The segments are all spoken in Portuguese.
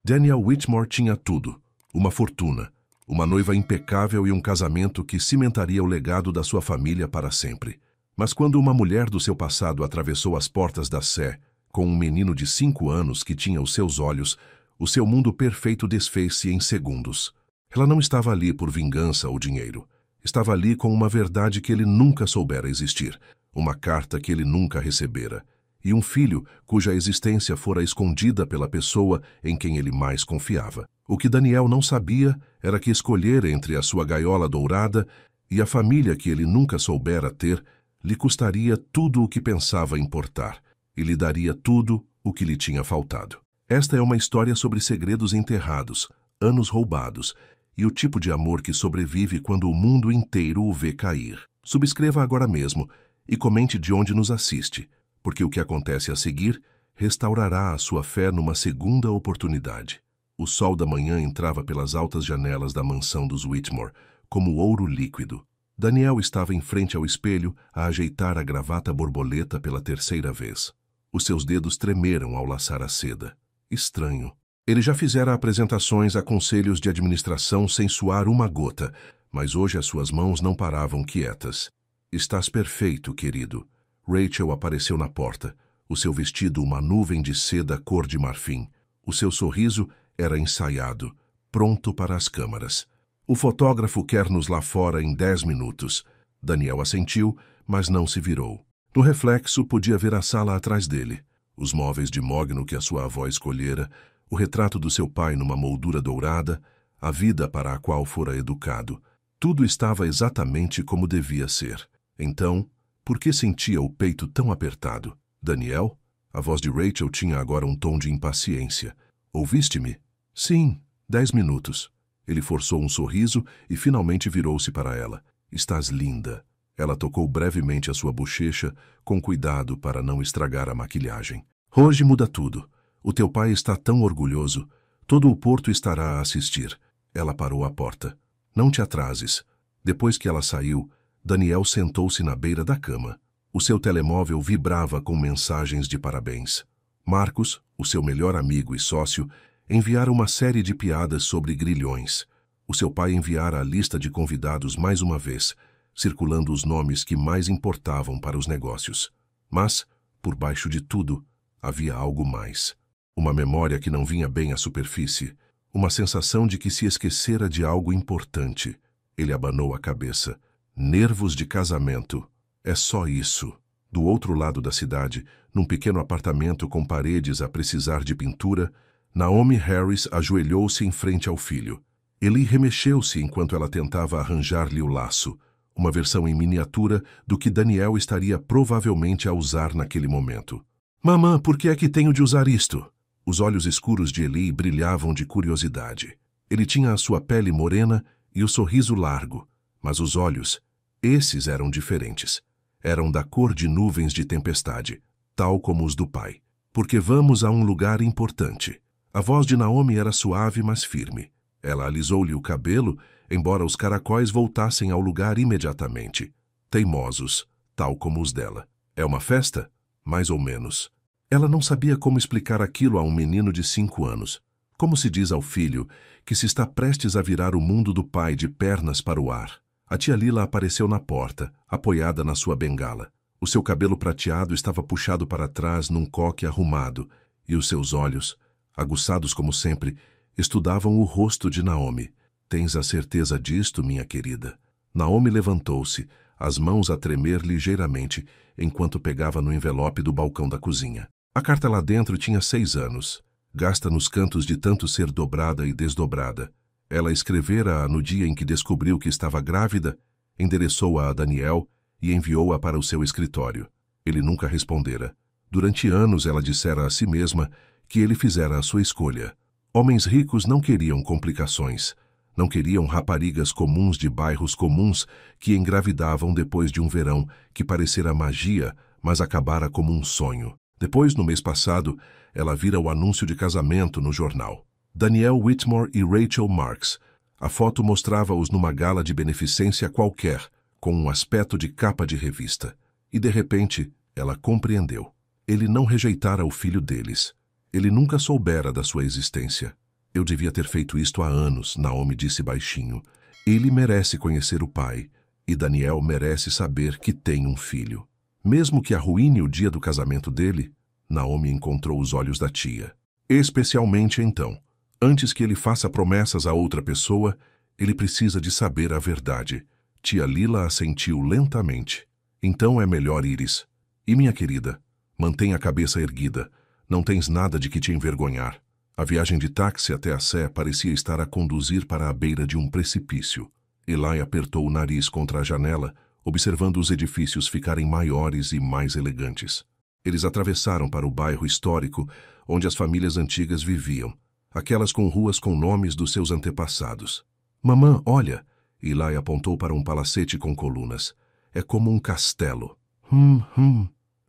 Danielle Whitmore tinha tudo: uma fortuna, uma noiva impecável e um casamento que cimentaria o legado da sua família para sempre. Mas quando uma mulher do seu passado atravessou as portas da Sé, com um menino de 5 anos que tinha os seus olhos, o seu mundo perfeito desfez-se em segundos. Ela não estava ali por vingança ou dinheiro. Estava ali com uma verdade que ele nunca soubera existir, uma carta que ele nunca recebera, e um filho cuja existência fora escondida pela pessoa em quem ele mais confiava. O que Daniel não sabia era que escolher entre a sua gaiola dourada e a família que ele nunca soubera ter lhe custaria tudo o que pensava importar e lhe daria tudo o que lhe tinha faltado. Esta é uma história sobre segredos enterrados, anos roubados e o tipo de amor que sobrevive quando o mundo inteiro o vê cair. Subscreva agora mesmo e comente de onde nos assiste, porque o que acontece a seguir restaurará a sua fé numa segunda oportunidade. O sol da manhã entrava pelas altas janelas da mansão dos Whitmore, como ouro líquido. Daniel estava em frente ao espelho a ajeitar a gravata borboleta pela 3ª vez. Os seus dedos tremeram ao laçar a seda. Estranho. Ele já fizera apresentações a conselhos de administração sem suar uma gota, mas hoje as suas mãos não paravam quietas. Estás perfeito, querido. Rachel apareceu na porta, o seu vestido uma nuvem de seda cor de marfim. O seu sorriso era ensaiado, pronto para as câmaras. O fotógrafo quer-nos lá fora em 10 minutos. Daniel assentiu, mas não se virou. No reflexo, podia ver a sala atrás dele, os móveis de mogno que a sua avó escolhera, o retrato do seu pai numa moldura dourada, a vida para a qual fora educado. Tudo estava exatamente como devia ser. Então, por que sentia o peito tão apertado? Daniel? A voz de Rachel tinha agora um tom de impaciência. Ouviste-me? Sim, 10 minutos. Ele forçou um sorriso e finalmente virou-se para ela. Estás linda. Ela tocou brevemente a sua bochecha, com cuidado para não estragar a maquilhagem. Hoje muda tudo. O teu pai está tão orgulhoso. Todo o Porto estará a assistir. Ela parou à porta. Não te atrases. Depois que ela saiu, Daniel sentou-se na beira da cama. O seu telemóvel vibrava com mensagens de parabéns. Marcos, o seu melhor amigo e sócio, enviara uma série de piadas sobre grilhões. O seu pai enviara a lista de convidados mais uma vez, circulando os nomes que mais importavam para os negócios. Mas, por baixo de tudo, havia algo mais. Uma memória que não vinha bem à superfície. Uma sensação de que se esquecera de algo importante. Ele abanou a cabeça. Nervos de casamento. É só isso. Do outro lado da cidade, num pequeno apartamento com paredes a precisar de pintura, Naomi Harris ajoelhou-se em frente ao filho. Ele remexeu-se enquanto ela tentava arranjar-lhe o laço, uma versão em miniatura do que Daniel estaria provavelmente a usar naquele momento. Mamã, por que é que tenho de usar isto? Os olhos escuros de Eli brilhavam de curiosidade. Ele tinha a sua pele morena e o sorriso largo, mas os olhos, esses eram diferentes. Eram da cor de nuvens de tempestade, tal como os do pai. Porque vamos a um lugar importante. A voz de Naomi era suave, mas firme. Ela alisou-lhe o cabelo, embora os caracóis voltassem ao lugar imediatamente. Teimosos, tal como os dela. É uma festa? Mais ou menos. Ela não sabia como explicar aquilo a um menino de 5 anos. Como se diz ao filho que se está prestes a virar o mundo do pai de pernas para o ar. A tia Lila apareceu na porta, apoiada na sua bengala. O seu cabelo prateado estava puxado para trás num coque arrumado, e os seus olhos, aguçados como sempre, estudavam o rosto de Naomi. Tens a certeza disto, minha querida? Naomi levantou-se, as mãos a tremer ligeiramente, enquanto pegava no envelope do balcão da cozinha. A carta lá dentro tinha 6 anos, gasta nos cantos de tanto ser dobrada e desdobrada. Ela escrevera-a no dia em que descobriu que estava grávida, endereçou-a a Daniel e enviou-a para o seu escritório. Ele nunca respondera. Durante anos ela dissera a si mesma que ele fizera a sua escolha. Homens ricos não queriam complicações. Não queriam raparigas comuns de bairros comuns que engravidavam depois de um verão que parecera magia, mas acabara como um sonho. Depois, no mês passado, ela vira o anúncio de casamento no jornal. Daniel Whitmore e Rachel Marks. A foto mostrava-os numa gala de beneficência qualquer, com um aspecto de capa de revista. E, de repente, ela compreendeu. Ele não rejeitara o filho deles. Ele nunca soubera da sua existência. Eu devia ter feito isto há anos, Naomi disse baixinho. Ele merece conhecer o pai, e Daniel merece saber que tem um filho. Mesmo que arruine o dia do casamento dele, Naomi encontrou os olhos da tia. Especialmente então, antes que ele faça promessas a outra pessoa, ele precisa de saber a verdade. Tia Lila assentiu lentamente. Então é melhor ires. E minha querida, mantenha a cabeça erguida. Não tens nada de que te envergonhar. A viagem de táxi até a Sé parecia estar a conduzir para a beira de um precipício. Eli apertou o nariz contra a janela, observando os edifícios ficarem maiores e mais elegantes. Eles atravessaram para o bairro histórico, onde as famílias antigas viviam, aquelas com ruas com nomes dos seus antepassados. Mamã, olha! Eli apontou para um palacete com colunas. É como um castelo.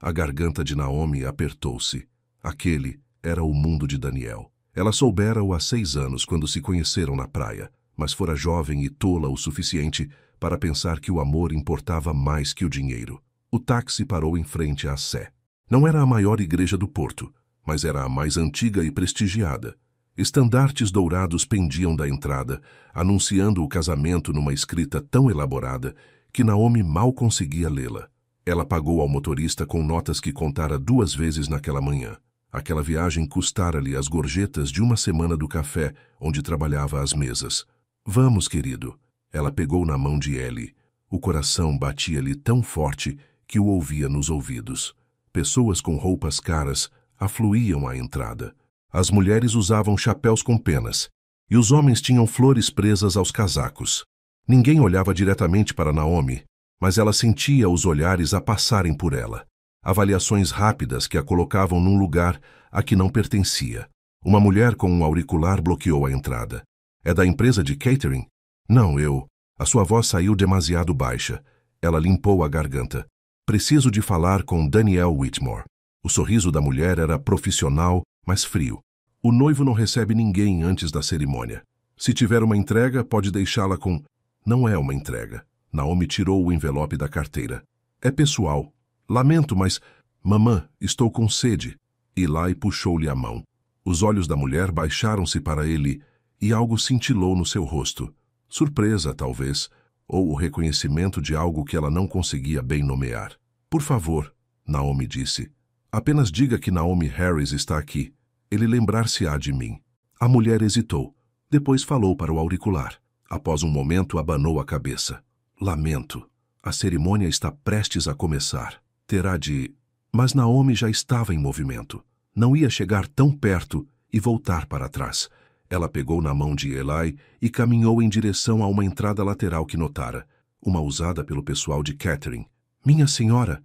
A garganta de Naomi apertou-se. Aquele era o mundo de Daniel. Ela soubera-o há 6 anos, quando se conheceram na praia, mas fora jovem e tola o suficiente para pensar que o amor importava mais que o dinheiro. O táxi parou em frente à Sé. Não era a maior igreja do porto, mas era a mais antiga e prestigiada. Estandartes dourados pendiam da entrada, anunciando o casamento numa escrita tão elaborada que Naomi mal conseguia lê-la. Ela pagou ao motorista com notas que contara 2 vezes naquela manhã. Aquela viagem custara-lhe as gorjetas de uma semana do café onde trabalhava às mesas. Vamos, querido. Ela pegou na mão de Ellie. O coração batia-lhe tão forte que o ouvia nos ouvidos. Pessoas com roupas caras afluíam à entrada. As mulheres usavam chapéus com penas, e os homens tinham flores presas aos casacos. Ninguém olhava diretamente para Naomi, mas ela sentia os olhares a passarem por ela. Avaliações rápidas que a colocavam num lugar a que não pertencia. Uma mulher com um auricular bloqueou a entrada. É da empresa de catering? Não, eu. A sua voz saiu demasiado baixa. Ela limpou a garganta. Preciso de falar com Daniel Whitmore. O sorriso da mulher era profissional, mas frio. O noivo não recebe ninguém antes da cerimônia. Se tiver uma entrega, pode deixá-la com... Não é uma entrega. Naomi tirou o envelope da carteira. É pessoal. Lamento, mas... Mamã, estou com sede. Eli puxou-lhe a mão. Os olhos da mulher baixaram-se para ele e algo cintilou no seu rosto. Surpresa, talvez, ou o reconhecimento de algo que ela não conseguia bem nomear. Por favor, Naomi disse. Apenas diga que Naomi Harris está aqui. Ele lembrar-se-á de mim. A mulher hesitou. Depois falou para o auricular. Após um momento, abanou a cabeça. Lamento. A cerimônia está prestes a começar. Terá de... Mas Naomi já estava em movimento. Não ia chegar tão perto e voltar para trás. Ela pegou na mão de Eli e caminhou em direção a uma entrada lateral que notara. Uma usada pelo pessoal de catering. Minha senhora,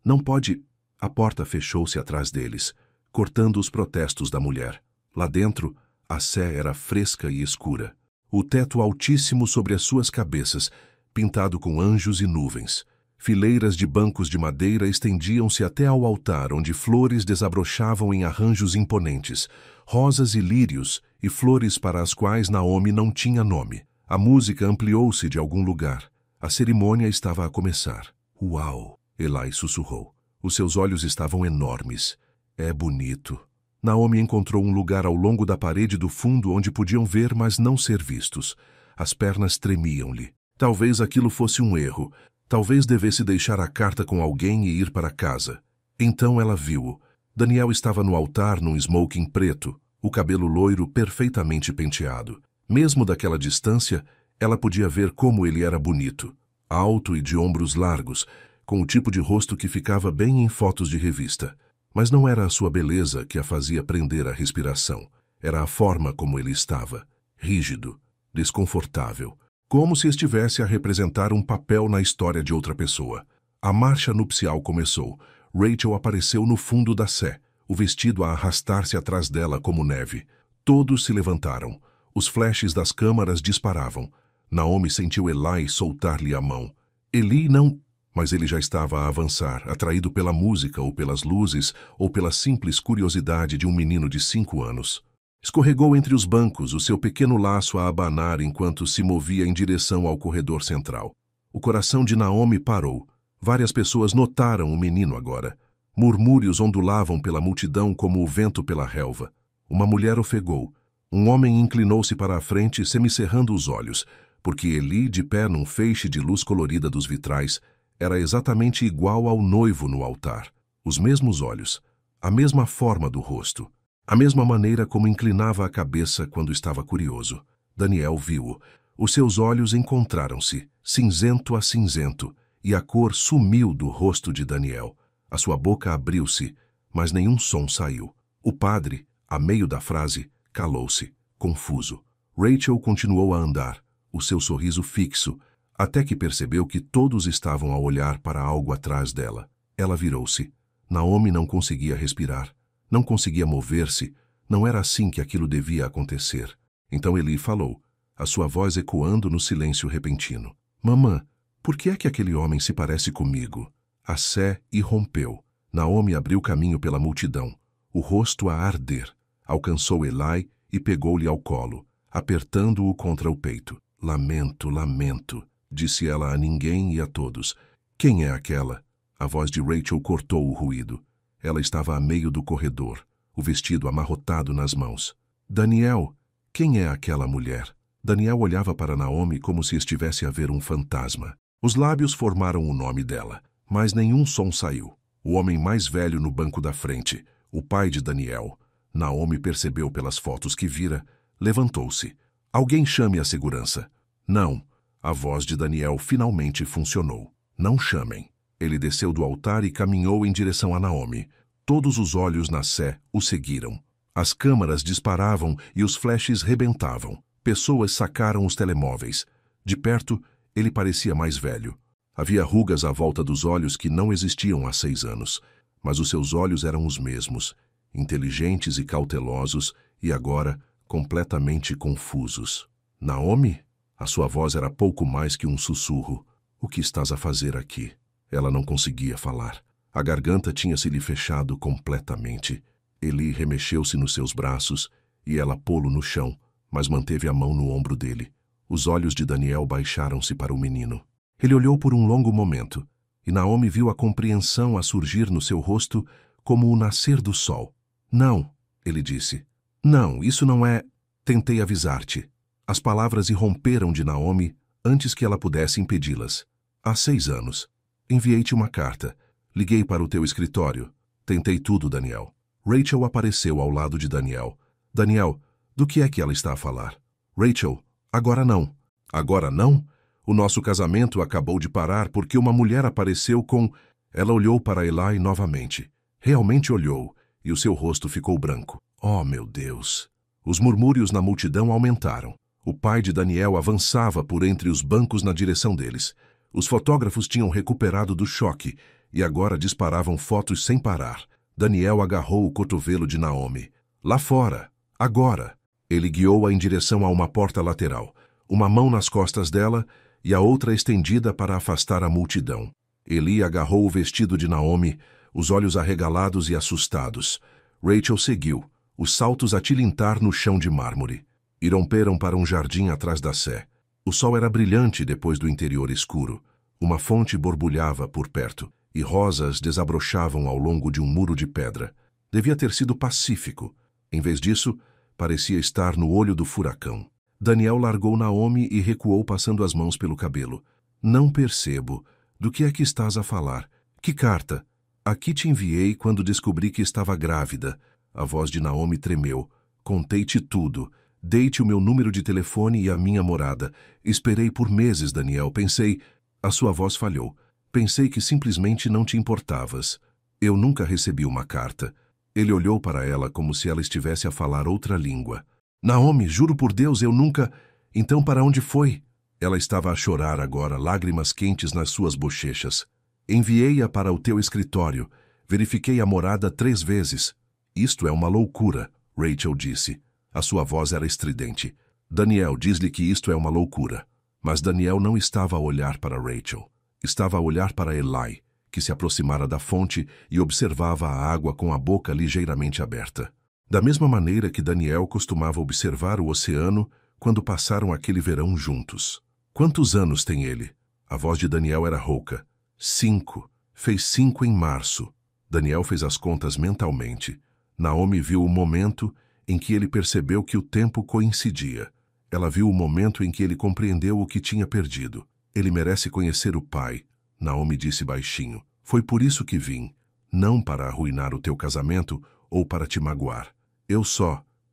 não pode... A porta fechou-se atrás deles, cortando os protestos da mulher. Lá dentro, a Sé era fresca e escura. O teto altíssimo sobre as suas cabeças, pintado com anjos e nuvens. Fileiras de bancos de madeira estendiam-se até ao altar, onde flores desabrochavam em arranjos imponentes, rosas e lírios e flores para as quais Naomi não tinha nome. A música ampliou-se de algum lugar. A cerimônia estava a começar. Uau! Eli sussurrou. Os seus olhos estavam enormes. É bonito. Naomi encontrou um lugar ao longo da parede do fundo onde podiam ver, mas não ser vistos. As pernas tremiam-lhe. Talvez aquilo fosse um erro. Talvez devesse deixar a carta com alguém e ir para casa. Então ela viu-o. Daniel estava no altar num smoking preto, o cabelo loiro perfeitamente penteado. Mesmo daquela distância, ela podia ver como ele era bonito. Alto e de ombros largos, com o tipo de rosto que ficava bem em fotos de revista. Mas não era a sua beleza que a fazia prender a respiração. Era a forma como ele estava. Rígido, desconfortável. Como se estivesse a representar um papel na história de outra pessoa. A marcha nupcial começou. Rachel apareceu no fundo da Sé, o vestido a arrastar-se atrás dela como neve. Todos se levantaram. Os flashes das câmaras disparavam. Naomi sentiu Eli soltar-lhe a mão. Eli não... Mas ele já estava a avançar, atraído pela música ou pelas luzes ou pela simples curiosidade de um menino de 5 anos. Escorregou entre os bancos, o seu pequeno laço a abanar enquanto se movia em direção ao corredor central. O coração de Naomi parou. Várias pessoas notaram o menino agora. Murmúrios ondulavam pela multidão como o vento pela relva. Uma mulher ofegou. Um homem inclinou-se para a frente, semicerrando os olhos, porque Eli, de pé num feixe de luz colorida dos vitrais, era exatamente igual ao noivo no altar. Os mesmos olhos, a mesma forma do rosto, a mesma maneira como inclinava a cabeça quando estava curioso. Daniel viu-o. Os seus olhos encontraram-se, cinzento a cinzento, e a cor sumiu do rosto de Daniel. A sua boca abriu-se, mas nenhum som saiu. O padre, a meio da frase, calou-se, confuso. Rachel continuou a andar, o seu sorriso fixo, até que percebeu que todos estavam a olhar para algo atrás dela. Ela virou-se. Naomi não conseguia respirar, não conseguia mover-se, não era assim que aquilo devia acontecer. Então Eli falou, a sua voz ecoando no silêncio repentino. Mamã, por que é que aquele homem se parece comigo? A sé irrompeu. Naomi abriu caminho pela multidão, o rosto a arder. Alcançou Eli e pegou-lhe ao colo, apertando-o contra o peito. Lamento, lamento, disse ela a ninguém e a todos. Quem é aquela? A voz de Rachel cortou o ruído. Ela estava a meio do corredor, o vestido amarrotado nas mãos. Daniel, quem é aquela mulher? Daniel olhava para Naomi como se estivesse a ver um fantasma. Os lábios formaram o nome dela, mas nenhum som saiu. O homem mais velho no banco da frente, o pai de Daniel. Naomi percebeu pelas fotos que vira, levantou-se. Alguém chame a segurança. Não. A voz de Daniel finalmente funcionou. Não chamem. Ele desceu do altar e caminhou em direção a Naomi. Todos os olhos na sé o seguiram. As câmaras disparavam e os flashes rebentavam. Pessoas sacaram os telemóveis. De perto, ele parecia mais velho. Havia rugas à volta dos olhos que não existiam há 6 anos, mas os seus olhos eram os mesmos, inteligentes e cautelosos, e agora completamente confusos. Naomi? A sua voz era pouco mais que um sussurro. O que estás a fazer aqui? Ela não conseguia falar. A garganta tinha se lhe fechado completamente. Eli remexeu-se nos seus braços e ela pô-lo no chão, mas manteve a mão no ombro dele. Os olhos de Daniel baixaram-se para o menino. Ele olhou por um longo momento, e Naomi viu a compreensão a surgir no seu rosto como o nascer do sol. Não, ele disse. Não, isso não é... Tentei avisar-te. As palavras irromperam de Naomi antes que ela pudesse impedi-las. Há 6 anos. Enviei-te uma carta. Liguei para o teu escritório. Tentei tudo, Daniel. Rachel apareceu ao lado de Daniel. Daniel, do que é que ela está a falar? Rachel, agora não. Agora não? O nosso casamento acabou de parar porque uma mulher apareceu com... Ela olhou para Eli novamente. Realmente olhou, e o seu rosto ficou branco. Oh, meu Deus! Os murmúrios na multidão aumentaram. O pai de Daniel avançava por entre os bancos na direção deles. Os fotógrafos tinham recuperado do choque e agora disparavam fotos sem parar. Daniel agarrou o cotovelo de Naomi. Lá fora! Agora! Ele guiou-a em direção a uma porta lateral, uma mão nas costas dela e a outra estendida para afastar a multidão. Eli agarrou o vestido de Naomi, os olhos arregalados e assustados. Rachel seguiu, os saltos a tilintar no chão de mármore. Irromperam para um jardim atrás da sé. O sol era brilhante depois do interior escuro. Uma fonte borbulhava por perto, e rosas desabrochavam ao longo de um muro de pedra. Devia ter sido pacífico. Em vez disso, parecia estar no olho do furacão. Daniel largou Naomi e recuou passando as mãos pelo cabelo. Não percebo. Do que é que estás a falar? Que carta? Aqui te enviei quando descobri que estava grávida. A voz de Naomi tremeu. Contei-te tudo. Dei-te o meu número de telefone e a minha morada. Esperei por meses, Daniel. Pensei... A sua voz falhou. Pensei que simplesmente não te importavas. Eu nunca recebi uma carta. Ele olhou para ela como se ela estivesse a falar outra língua. Naomi, juro por Deus, eu nunca... Então para onde foi? Ela estava a chorar agora, lágrimas quentes nas suas bochechas. Enviei-a para o teu escritório. Verifiquei a morada 3 vezes. Isto é uma loucura, Rachel disse. A sua voz era estridente. Daniel, diz-lhe que isto é uma loucura. Mas Daniel não estava a olhar para Rachel. Estava a olhar para Eli, que se aproximara da fonte e observava a água com a boca ligeiramente aberta. Da mesma maneira que Daniel costumava observar o oceano quando passaram aquele verão juntos. Quantos anos tem ele? A voz de Daniel era rouca. 5. Fez 5 em março. Daniel fez as contas mentalmente. Naomi viu o momento em que ele percebeu que o tempo coincidia. Ela viu o momento em que ele compreendeu o que tinha perdido. Ele merece conhecer o pai, Naomi disse baixinho. Foi por isso que vim, não para arruinar o teu casamento ou para te magoar.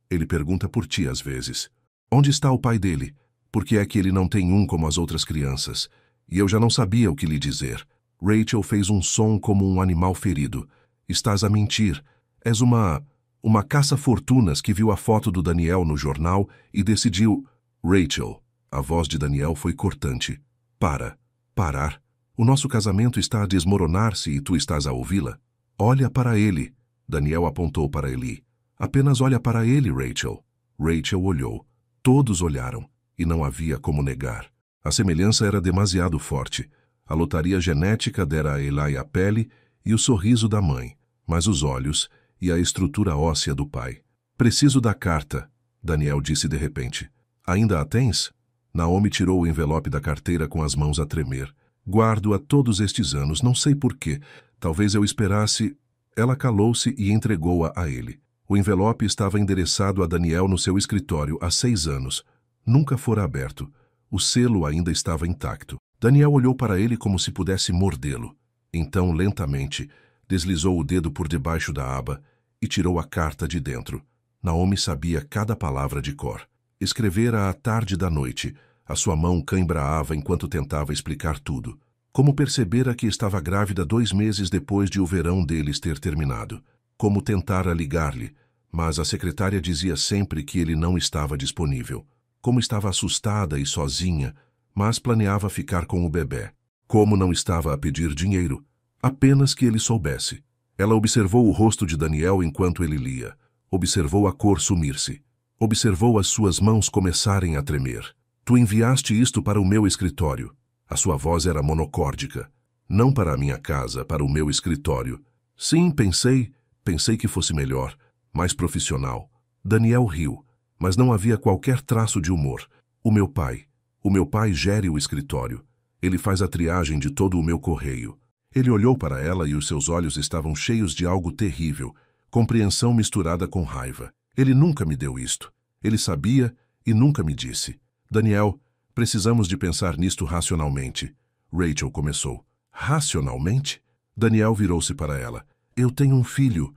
Ele pergunta por ti às vezes. Onde está o pai dele? Por que é que ele não tem um como as outras crianças? E eu já não sabia o que lhe dizer. Rachel fez um som como um animal ferido. Estás a mentir. És uma caça-fortunas que viu a foto do Daniel no jornal e decidiu... Rachel, a voz de Daniel foi cortante. Parar? O nosso casamento está a desmoronar-se e tu estás a ouvi-la? Olha para ele. Daniel apontou para Eli. Apenas olha para ele, Rachel. Rachel olhou. Todos olharam, e não havia como negar. A semelhança era demasiado forte. A lotaria genética dera a Eli a pele e o sorriso da mãe, mas os olhos e a estrutura óssea do pai. Preciso da carta, Daniel disse de repente. Ainda a tens? Naomi tirou o envelope da carteira com as mãos a tremer. Guardo-a todos estes anos, não sei porquê. Talvez eu esperasse... Ela calou-se e entregou-a a ele. O envelope estava endereçado a Daniel no seu escritório há 6 anos. Nunca fora aberto. O selo ainda estava intacto. Daniel olhou para ele como se pudesse mordê-lo. Então, lentamente, deslizou o dedo por debaixo da aba e tirou a carta de dentro. Naomi sabia cada palavra de cor. Escrevera à tarde da noite. A sua mão cãibreava enquanto tentava explicar tudo. Como percebera que estava grávida 2 meses depois de o verão deles ter terminado. Como tentara ligar-lhe, mas a secretária dizia sempre que ele não estava disponível. Como estava assustada e sozinha, mas planeava ficar com o bebê. Como não estava a pedir dinheiro, apenas que ele soubesse. Ela observou o rosto de Daniel enquanto ele lia. Observou a cor sumir-se. Observou as suas mãos começarem a tremer. Tu enviaste isto para o meu escritório. A sua voz era monocórdica. Não para a minha casa, para o meu escritório. Sim, pensei que fosse melhor, mais profissional. Daniel riu, mas não havia qualquer traço de humor. O meu pai gere o escritório. Ele faz a triagem de todo o meu correio. Ele olhou para ela e os seus olhos estavam cheios de algo terrível, compreensão misturada com raiva. Ele nunca me deu isto. Ele sabia e nunca me disse. Daniel, precisamos de pensar nisto racionalmente. Rachel começou. Racionalmente? Daniel virou-se para ela. Eu tenho um filho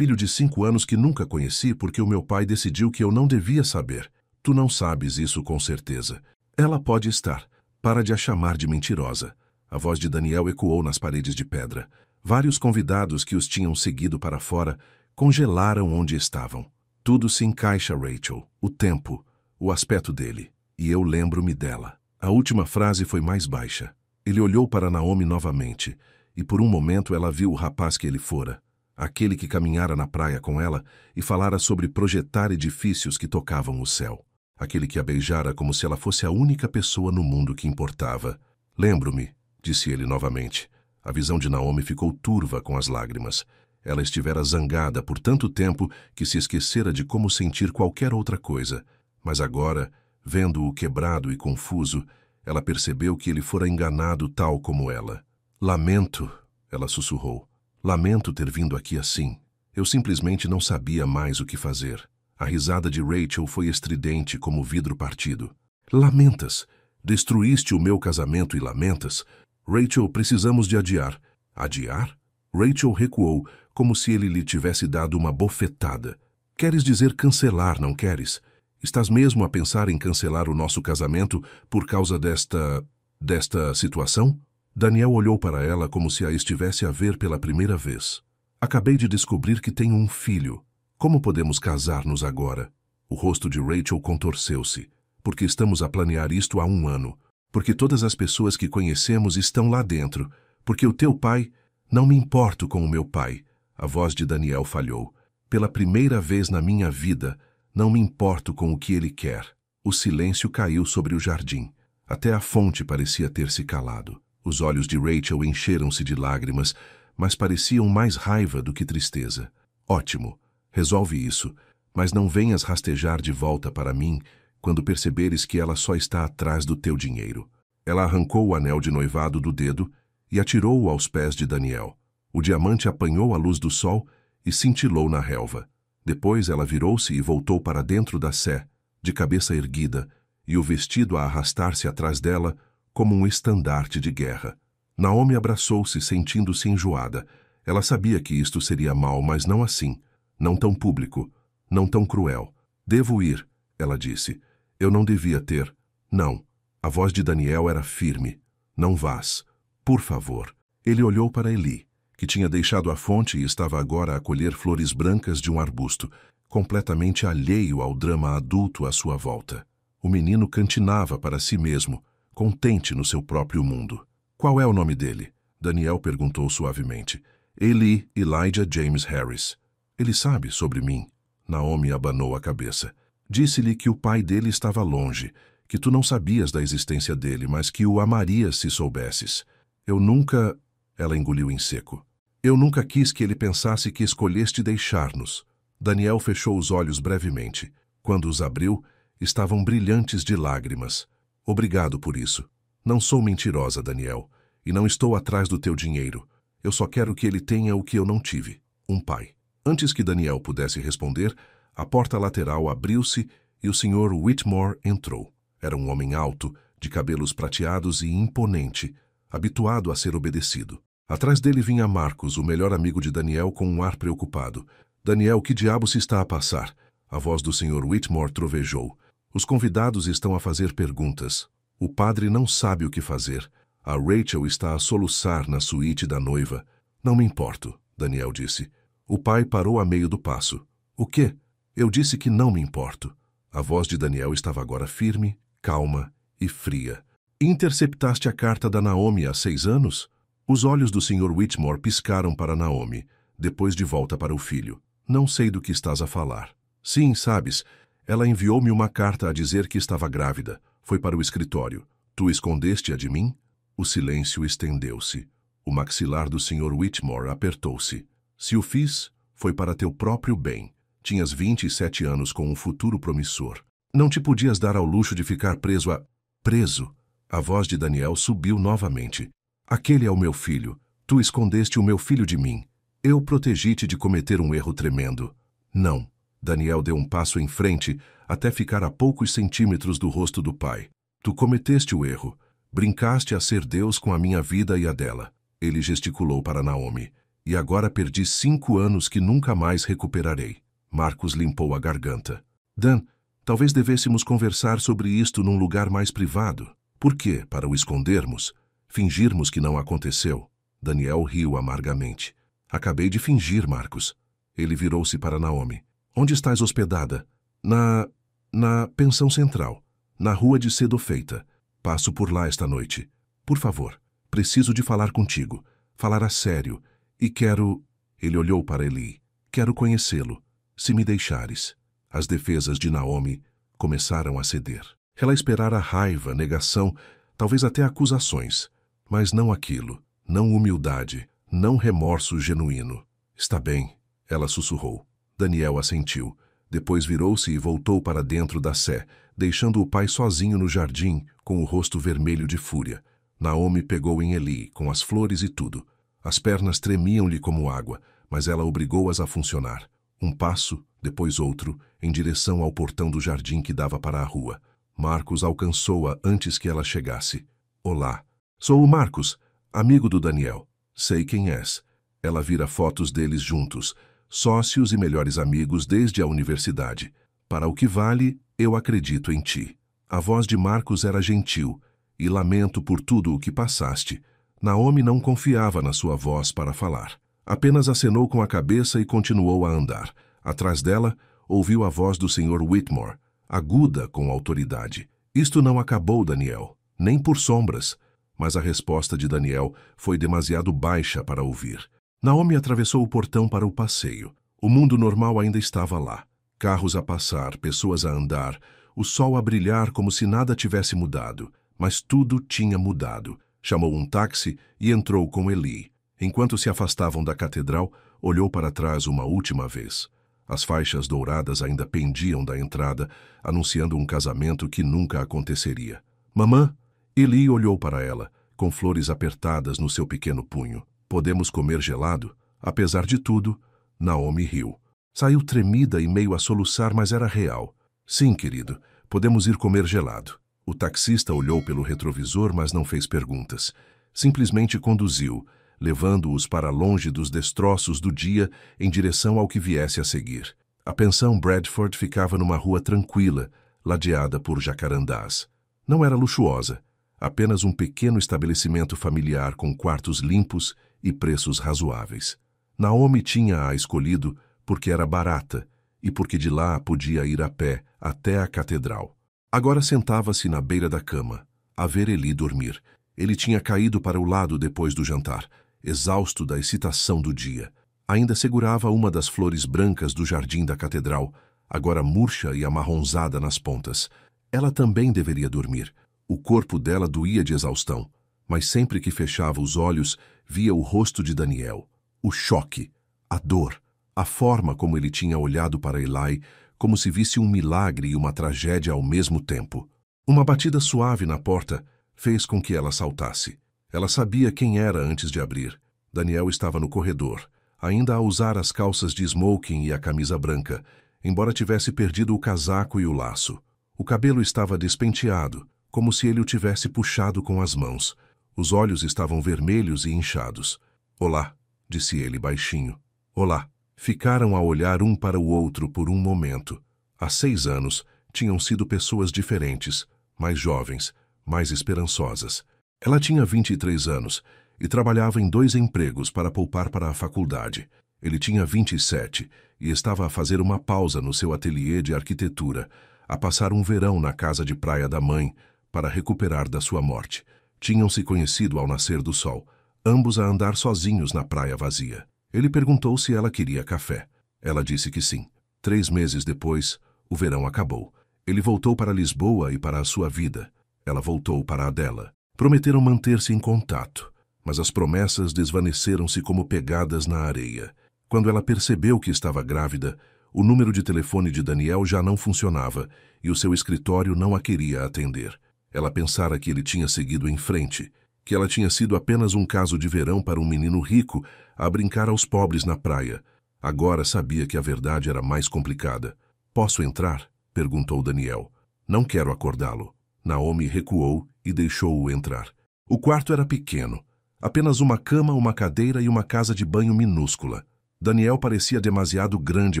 de 5 anos que nunca conheci porque o meu pai decidiu que eu não devia saber. Tu não sabes isso com certeza. Ela pode estar. Para de a chamar de mentirosa. A voz de Daniel ecoou nas paredes de pedra. Vários convidados que os tinham seguido para fora congelaram onde estavam. Tudo se encaixa, Rachel. O tempo, o aspecto dele. E eu lembro-me dela. A última frase foi mais baixa. Ele olhou para Naomi novamente, e por um momento ela viu o rapaz que ele fora, aquele que caminhara na praia com ela e falara sobre projetar edifícios que tocavam o céu. Aquele que a beijara como se ela fosse a única pessoa no mundo que importava. Lembro-me, disse ele novamente. A visão de Naomi ficou turva com as lágrimas. Ela estivera zangada por tanto tempo que se esquecera de como sentir qualquer outra coisa. Mas agora, vendo-o quebrado e confuso, ela percebeu que ele fora enganado tal como ela. Lamento, ela sussurrou. Lamento ter vindo aqui assim. Eu simplesmente não sabia mais o que fazer. A risada de Rachel foi estridente como vidro partido. Lamentas? Destruíste o meu casamento e lamentas? Rachel, precisamos de adiar. Adiar? Rachel recuou, como se ele lhe tivesse dado uma bofetada. Queres dizer cancelar, não queres? Estás mesmo a pensar em cancelar o nosso casamento por causa desta situação? Daniel olhou para ela como se a estivesse a ver pela primeira vez. Acabei de descobrir que tenho um filho. Como podemos casar-nos agora? O rosto de Rachel contorceu-se. Porque estamos a planear isto há 1 ano. Porque todas as pessoas que conhecemos estão lá dentro. Porque o teu pai... Não me importo com o meu pai. A voz de Daniel falhou. Pela primeira vez na minha vida, não me importo com o que ele quer. O silêncio caiu sobre o jardim. Até a fonte parecia ter se calado. Os olhos de Rachel encheram-se de lágrimas, mas pareciam mais raiva do que tristeza. Ótimo, resolve isso, mas não venhas rastejar de volta para mim quando perceberes que ela só está atrás do teu dinheiro. Ela arrancou o anel de noivado do dedo e atirou-o aos pés de Daniel. O diamante apanhou a luz do sol e cintilou na relva. Depois ela virou-se e voltou para dentro da sé, de cabeça erguida, e o vestido a arrastar-se atrás dela como um estandarte de guerra. Naomi abraçou-se, sentindo-se enjoada. Ela sabia que isto seria mal, mas não assim. Não tão público, não tão cruel. Devo ir, ela disse. Eu não devia ter. Não. A voz de Daniel era firme. Não vás. Por favor. Ele olhou para Eli, que tinha deixado a fonte e estava agora a colher flores brancas de um arbusto, completamente alheio ao drama adulto à sua volta. O menino cantinava para si mesmo, contente no seu próprio mundo. Qual é o nome dele? Daniel perguntou suavemente. Eli Elijah James Harris. Ele sabe sobre mim. Naomi abanou a cabeça. Disse-lhe que o pai dele estava longe, que tu não sabias da existência dele, mas que o amarias se soubesses. Eu nunca... Ela engoliu em seco. Eu nunca quis que ele pensasse que escolheste deixar-nos. Daniel fechou os olhos brevemente. Quando os abriu, estavam brilhantes de lágrimas. Obrigado por isso. Não sou mentirosa, Daniel, e não estou atrás do teu dinheiro. Eu só quero que ele tenha o que eu não tive, um pai. Antes que Daniel pudesse responder, a porta lateral abriu-se e o Sr. Whitmore entrou. Era um homem alto, de cabelos prateados e imponente, habituado a ser obedecido. Atrás dele vinha Marcos, o melhor amigo de Daniel, com um ar preocupado. Daniel, que diabo se está a passar? A voz do Sr. Whitmore trovejou. Os convidados estão a fazer perguntas. O padre não sabe o que fazer. A Rachel está a soluçar na suíte da noiva. Não me importo, Daniel disse. O pai parou a meio do passo. O quê? Eu disse que não me importo. A voz de Daniel estava agora firme, calma e fria. Interceptaste a carta da Naomi há 6 anos? Os olhos do Sr. Whitmore piscaram para Naomi, depois de volta para o filho. Não sei do que estás a falar. Sim, sabes, ela enviou-me uma carta a dizer que estava grávida. Foi para o escritório. Tu escondeste-a de mim? O silêncio estendeu-se. O maxilar do Sr. Whitmore apertou-se. Se o fiz, foi para teu próprio bem. Tinhas 27 anos com um futuro promissor. Não te podias dar ao luxo de ficar preso a... Preso? A voz de Daniel subiu novamente. Aquele é o meu filho. Tu escondeste o meu filho de mim. Eu protegi-te de cometer um erro tremendo. Não. Daniel deu um passo em frente, até ficar a poucos centímetros do rosto do pai. Tu cometeste o erro. Brincaste a ser Deus com a minha vida e a dela. Ele gesticulou para Naomi. E agora perdi 5 anos que nunca mais recuperarei. Marcos limpou a garganta. Dan, talvez devêssemos conversar sobre isto num lugar mais privado. Por quê? Para o escondermos? Fingirmos que não aconteceu? Daniel riu amargamente. Acabei de fingir, Marcos. Ele virou-se para Naomi. Onde estás hospedada? Na pensão central. Na rua de Cedo Feita. Passo por lá esta noite. Por favor, preciso de falar contigo. Falar a sério. E quero... Ele olhou para Eli. Quero conhecê-lo. Se me deixares. As defesas de Naomi começaram a ceder. Ela esperara raiva, negação, talvez até acusações. Mas não aquilo. Não humildade. Não remorso genuíno. Está bem, ela sussurrou. Daniel assentiu. Depois virou-se e voltou para dentro da sé, deixando o pai sozinho no jardim, com o rosto vermelho de fúria. Naomi pegou em Eli, com as flores e tudo. As pernas tremiam-lhe como água, mas ela obrigou-as a funcionar. Um passo, depois outro, em direção ao portão do jardim que dava para a rua. Marcos alcançou-a antes que ela chegasse. Olá. Sou o Marcos, amigo do Daniel. Sei quem és. Ela vira fotos deles juntos, sócios e melhores amigos desde a universidade. Para o que vale, eu acredito em ti. A voz de Marcos era gentil, e lamento por tudo o que passaste. Naomi não confiava na sua voz para falar. Apenas acenou com a cabeça e continuou a andar. Atrás dela, ouviu a voz do Sr. Whitmore, aguda com autoridade. Isto não acabou, Daniel, nem por sombras. Mas a resposta de Daniel foi demasiado baixa para ouvir. Naomi atravessou o portão para o passeio. O mundo normal ainda estava lá. Carros a passar, pessoas a andar, o sol a brilhar como se nada tivesse mudado. Mas tudo tinha mudado. Chamou um táxi e entrou com Eli. Enquanto se afastavam da catedral, olhou para trás uma última vez. As faixas douradas ainda pendiam da entrada, anunciando um casamento que nunca aconteceria. Mamã? Eli olhou para ela, com flores apertadas no seu pequeno punho. Podemos comer gelado? Apesar de tudo, Naomi riu. Saiu tremida e meio a soluçar, mas era real. Sim, querido, podemos ir comer gelado. O taxista olhou pelo retrovisor, mas não fez perguntas. Simplesmente conduziu, levando-os para longe dos destroços do dia em direção ao que viesse a seguir. A pensão Bradford ficava numa rua tranquila, ladeada por jacarandás. Não era luxuosa, apenas um pequeno estabelecimento familiar com quartos limpos e preços razoáveis. Naomi tinha-a escolhido porque era barata e porque de lá podia ir a pé até a catedral. Agora sentava-se na beira da cama, a ver Eli dormir. Ele tinha caído para o lado depois do jantar, exausto da excitação do dia. Ainda segurava uma das flores brancas do jardim da catedral, agora murcha e amarronzada nas pontas. Ela também deveria dormir. O corpo dela doía de exaustão, mas sempre que fechava os olhos, via o rosto de Daniel. O choque, a dor, a forma como ele tinha olhado para Eli, como se visse um milagre e uma tragédia ao mesmo tempo. Uma batida suave na porta fez com que ela saltasse. Ela sabia quem era antes de abrir. Daniel estava no corredor, ainda a usar as calças de smoking e a camisa branca, embora tivesse perdido o casaco e o laço. O cabelo estava despenteado, como se ele o tivesse puxado com as mãos. Os olhos estavam vermelhos e inchados. "Olá", disse ele baixinho. "Olá." Ficaram a olhar um para o outro por um momento. Há 6 anos, tinham sido pessoas diferentes, mais jovens, mais esperançosas. Ela tinha 23 anos e trabalhava em 2 empregos para poupar para a faculdade. Ele tinha 27 e estava a fazer uma pausa no seu ateliê de arquitetura, a passar um verão na casa de praia da mãe para recuperar da sua morte. Tinham se conhecido ao nascer do sol, ambos a andar sozinhos na praia vazia. Ele perguntou se ela queria café. Ela disse que sim. 3 meses depois, o verão acabou. Ele voltou para Lisboa e para a sua vida. Ela voltou para a dela. Prometeram manter-se em contato, mas as promessas desvaneceram-se como pegadas na areia. Quando ela percebeu que estava grávida, o número de telefone de Daniel já não funcionava e o seu escritório não a queria atender. Ela pensara que ele tinha seguido em frente, que ela tinha sido apenas um caso de verão para um menino rico a brincar aos pobres na praia. Agora sabia que a verdade era mais complicada. "Posso entrar?" perguntou Daniel. "Não quero acordá-lo." Naomi recuou e deixou-o entrar. O quarto era pequeno. Apenas uma cama, uma cadeira e uma casa de banho minúscula. Daniel parecia demasiado grande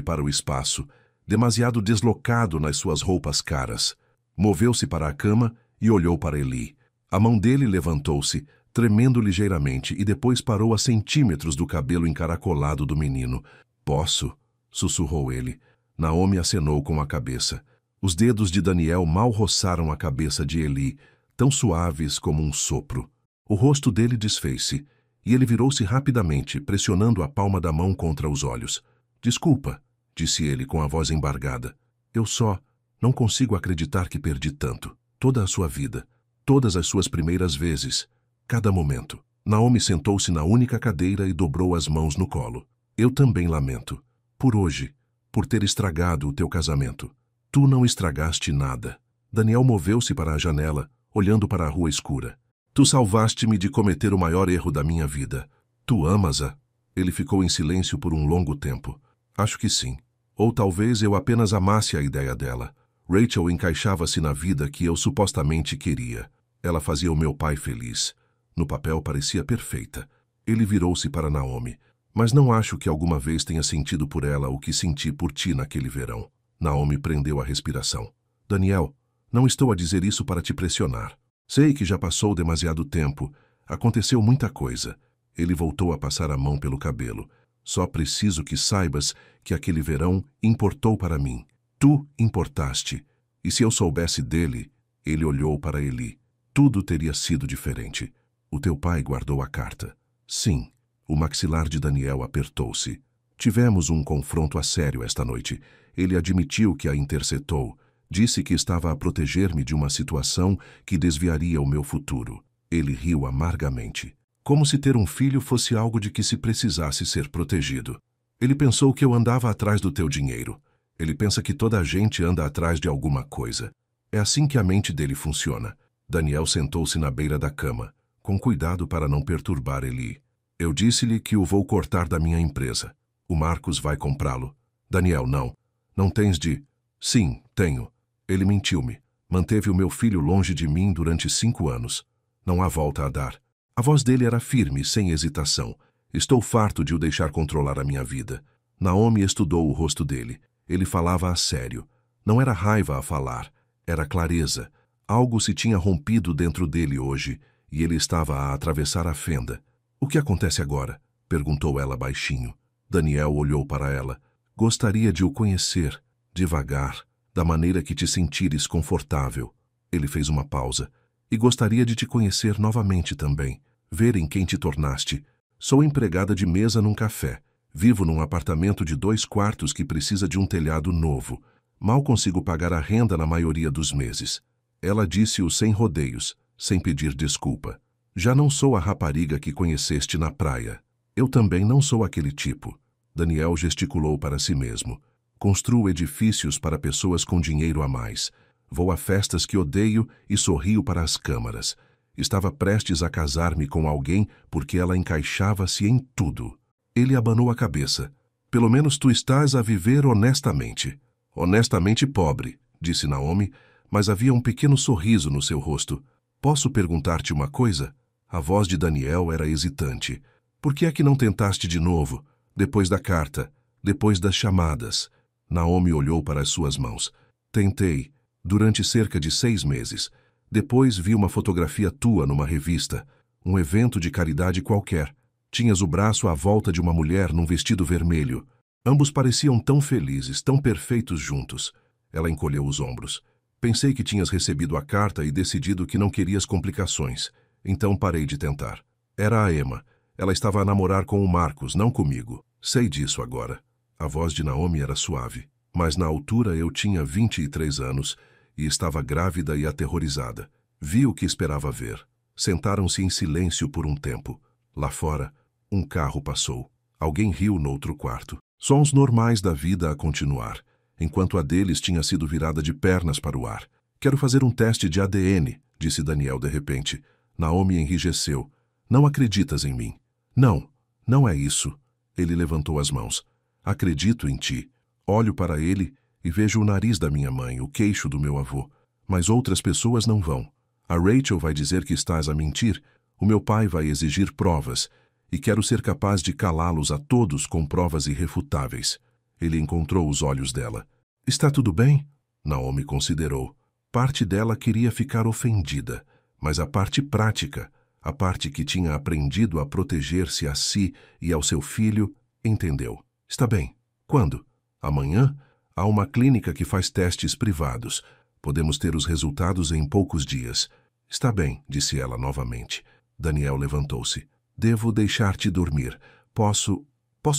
para o espaço, demasiado deslocado nas suas roupas caras. Moveu-se para a cama e olhou para Eli. A mão dele levantou-se, tremendo ligeiramente, e depois parou a centímetros do cabelo encaracolado do menino. "Posso?" sussurrou ele. Naomi acenou com a cabeça. Os dedos de Daniel mal roçaram a cabeça de Eli, tão suaves como um sopro. O rosto dele desfez-se, e ele virou-se rapidamente, pressionando a palma da mão contra os olhos. "Desculpa", disse ele com a voz embargada. "Eu só não consigo acreditar que perdi tanto. Toda a sua vida. Todas as suas primeiras vezes, cada momento." Naomi sentou-se na única cadeira e dobrou as mãos no colo. "Eu também lamento. Por hoje, por ter estragado o teu casamento." "Tu não estragaste nada." Daniel moveu-se para a janela, olhando para a rua escura. "Tu salvaste-me de cometer o maior erro da minha vida. Tu amas-a?" Ele ficou em silêncio por um longo tempo. "Acho que sim. Ou talvez eu apenas amasse a ideia dela. Rachel encaixava-se na vida que eu supostamente queria. Ela fazia o meu pai feliz. No papel parecia perfeita." Ele virou-se para Naomi. "Mas não acho que alguma vez tenha sentido por ela o que senti por ti naquele verão." Naomi prendeu a respiração. "Daniel, não estou a dizer isso para te pressionar. Sei que já passou demasiado tempo. Aconteceu muita coisa." Ele voltou a passar a mão pelo cabelo. "Só preciso que saibas que aquele verão importou para mim. Tu importaste. E se eu soubesse dele..." Ele olhou para Eli. "Tudo teria sido diferente. O teu pai guardou a carta." "Sim." O maxilar de Daniel apertou-se. "Tivemos um confronto a sério esta noite. Ele admitiu que a interceptou. Disse que estava a proteger-me de uma situação que desviaria o meu futuro." Ele riu amargamente. Como se ter um filho fosse algo de que se precisasse ser protegido. "Ele pensou que eu andava atrás do teu dinheiro. Ele pensa que toda a gente anda atrás de alguma coisa. É assim que a mente dele funciona." Daniel sentou-se na beira da cama, com cuidado para não perturbar Eli. "Eu disse-lhe que o vou cortar da minha empresa. O Marcos vai comprá-lo." Daniel, não. Não tens de... Sim, tenho. Ele mentiu-me. Manteve o meu filho longe de mim durante 5 anos. Não há volta a dar. A voz dele era firme, sem hesitação. Estou farto de o deixar controlar a minha vida. Naomi estudou o rosto dele. Ele falava a sério. Não era raiva a falar, era clareza. Algo se tinha rompido dentro dele hoje, e ele estava a atravessar a fenda. O que acontece agora? Perguntou ela baixinho. Daniel olhou para ela. Gostaria de o conhecer, devagar, da maneira que te sentires confortável. Ele fez uma pausa. E gostaria de te conhecer novamente também, ver em quem te tornaste. Sou empregada de mesa num café. Vivo num apartamento de 2 quartos que precisa de um telhado novo. Mal consigo pagar a renda na maioria dos meses. Ela disse-o sem rodeios, sem pedir desculpa. Já não sou a rapariga que conheceste na praia. Eu também não sou aquele tipo. Daniel gesticulou para si mesmo. Construo edifícios para pessoas com dinheiro a mais. Vou a festas que odeio e sorrio para as câmaras. Estava prestes a casar-me com alguém porque ela encaixava-se em tudo. Ele abanou a cabeça. Pelo menos tu estás a viver honestamente. Honestamente pobre, disse Naomi, mas havia um pequeno sorriso no seu rosto. Posso perguntar-te uma coisa? A voz de Daniel era hesitante. Por que é que não tentaste de novo? Depois da carta, depois das chamadas. Naomi olhou para as suas mãos. Tentei, durante cerca de 6 meses. Depois vi uma fotografia tua numa revista. Um evento de caridade qualquer. Tinhas o braço à volta de uma mulher num vestido vermelho. Ambos pareciam tão felizes, tão perfeitos juntos. Ela encolheu os ombros. Pensei que tinhas recebido a carta e decidido que não querias complicações. Então parei de tentar. Era a Emma. Ela estava a namorar com o Marcos, não comigo. Sei disso agora. A voz de Naomi era suave. Mas na altura eu tinha 23 anos e estava grávida e aterrorizada. Vi o que esperava ver. Sentaram-se em silêncio por um tempo. Lá fora, um carro passou. Alguém riu no outro quarto. Sons normais da vida a continuar, enquanto a deles tinha sido virada de pernas para o ar. Quero fazer um teste de ADN, disse Daniel de repente. Naomi enrijeceu. Não acreditas em mim? Não, não é isso. Ele levantou as mãos. Acredito em ti. Olho para ele e vejo o nariz da minha mãe, o queixo do meu avô. Mas outras pessoas não vão. A Rachel vai dizer que estás a mentir. O meu pai vai exigir provas. E quero ser capaz de calá-los a todos com provas irrefutáveis. Ele encontrou os olhos dela. Está tudo bem? Naomi considerou. Parte dela queria ficar ofendida, mas a parte prática, a parte que tinha aprendido a proteger-se a si e ao seu filho, entendeu. Está bem. Quando? Amanhã? Há uma clínica que faz testes privados. Podemos ter os resultados em poucos dias. Está bem, disse ela novamente. Daniel levantou-se. Devo deixar-te dormir. Posso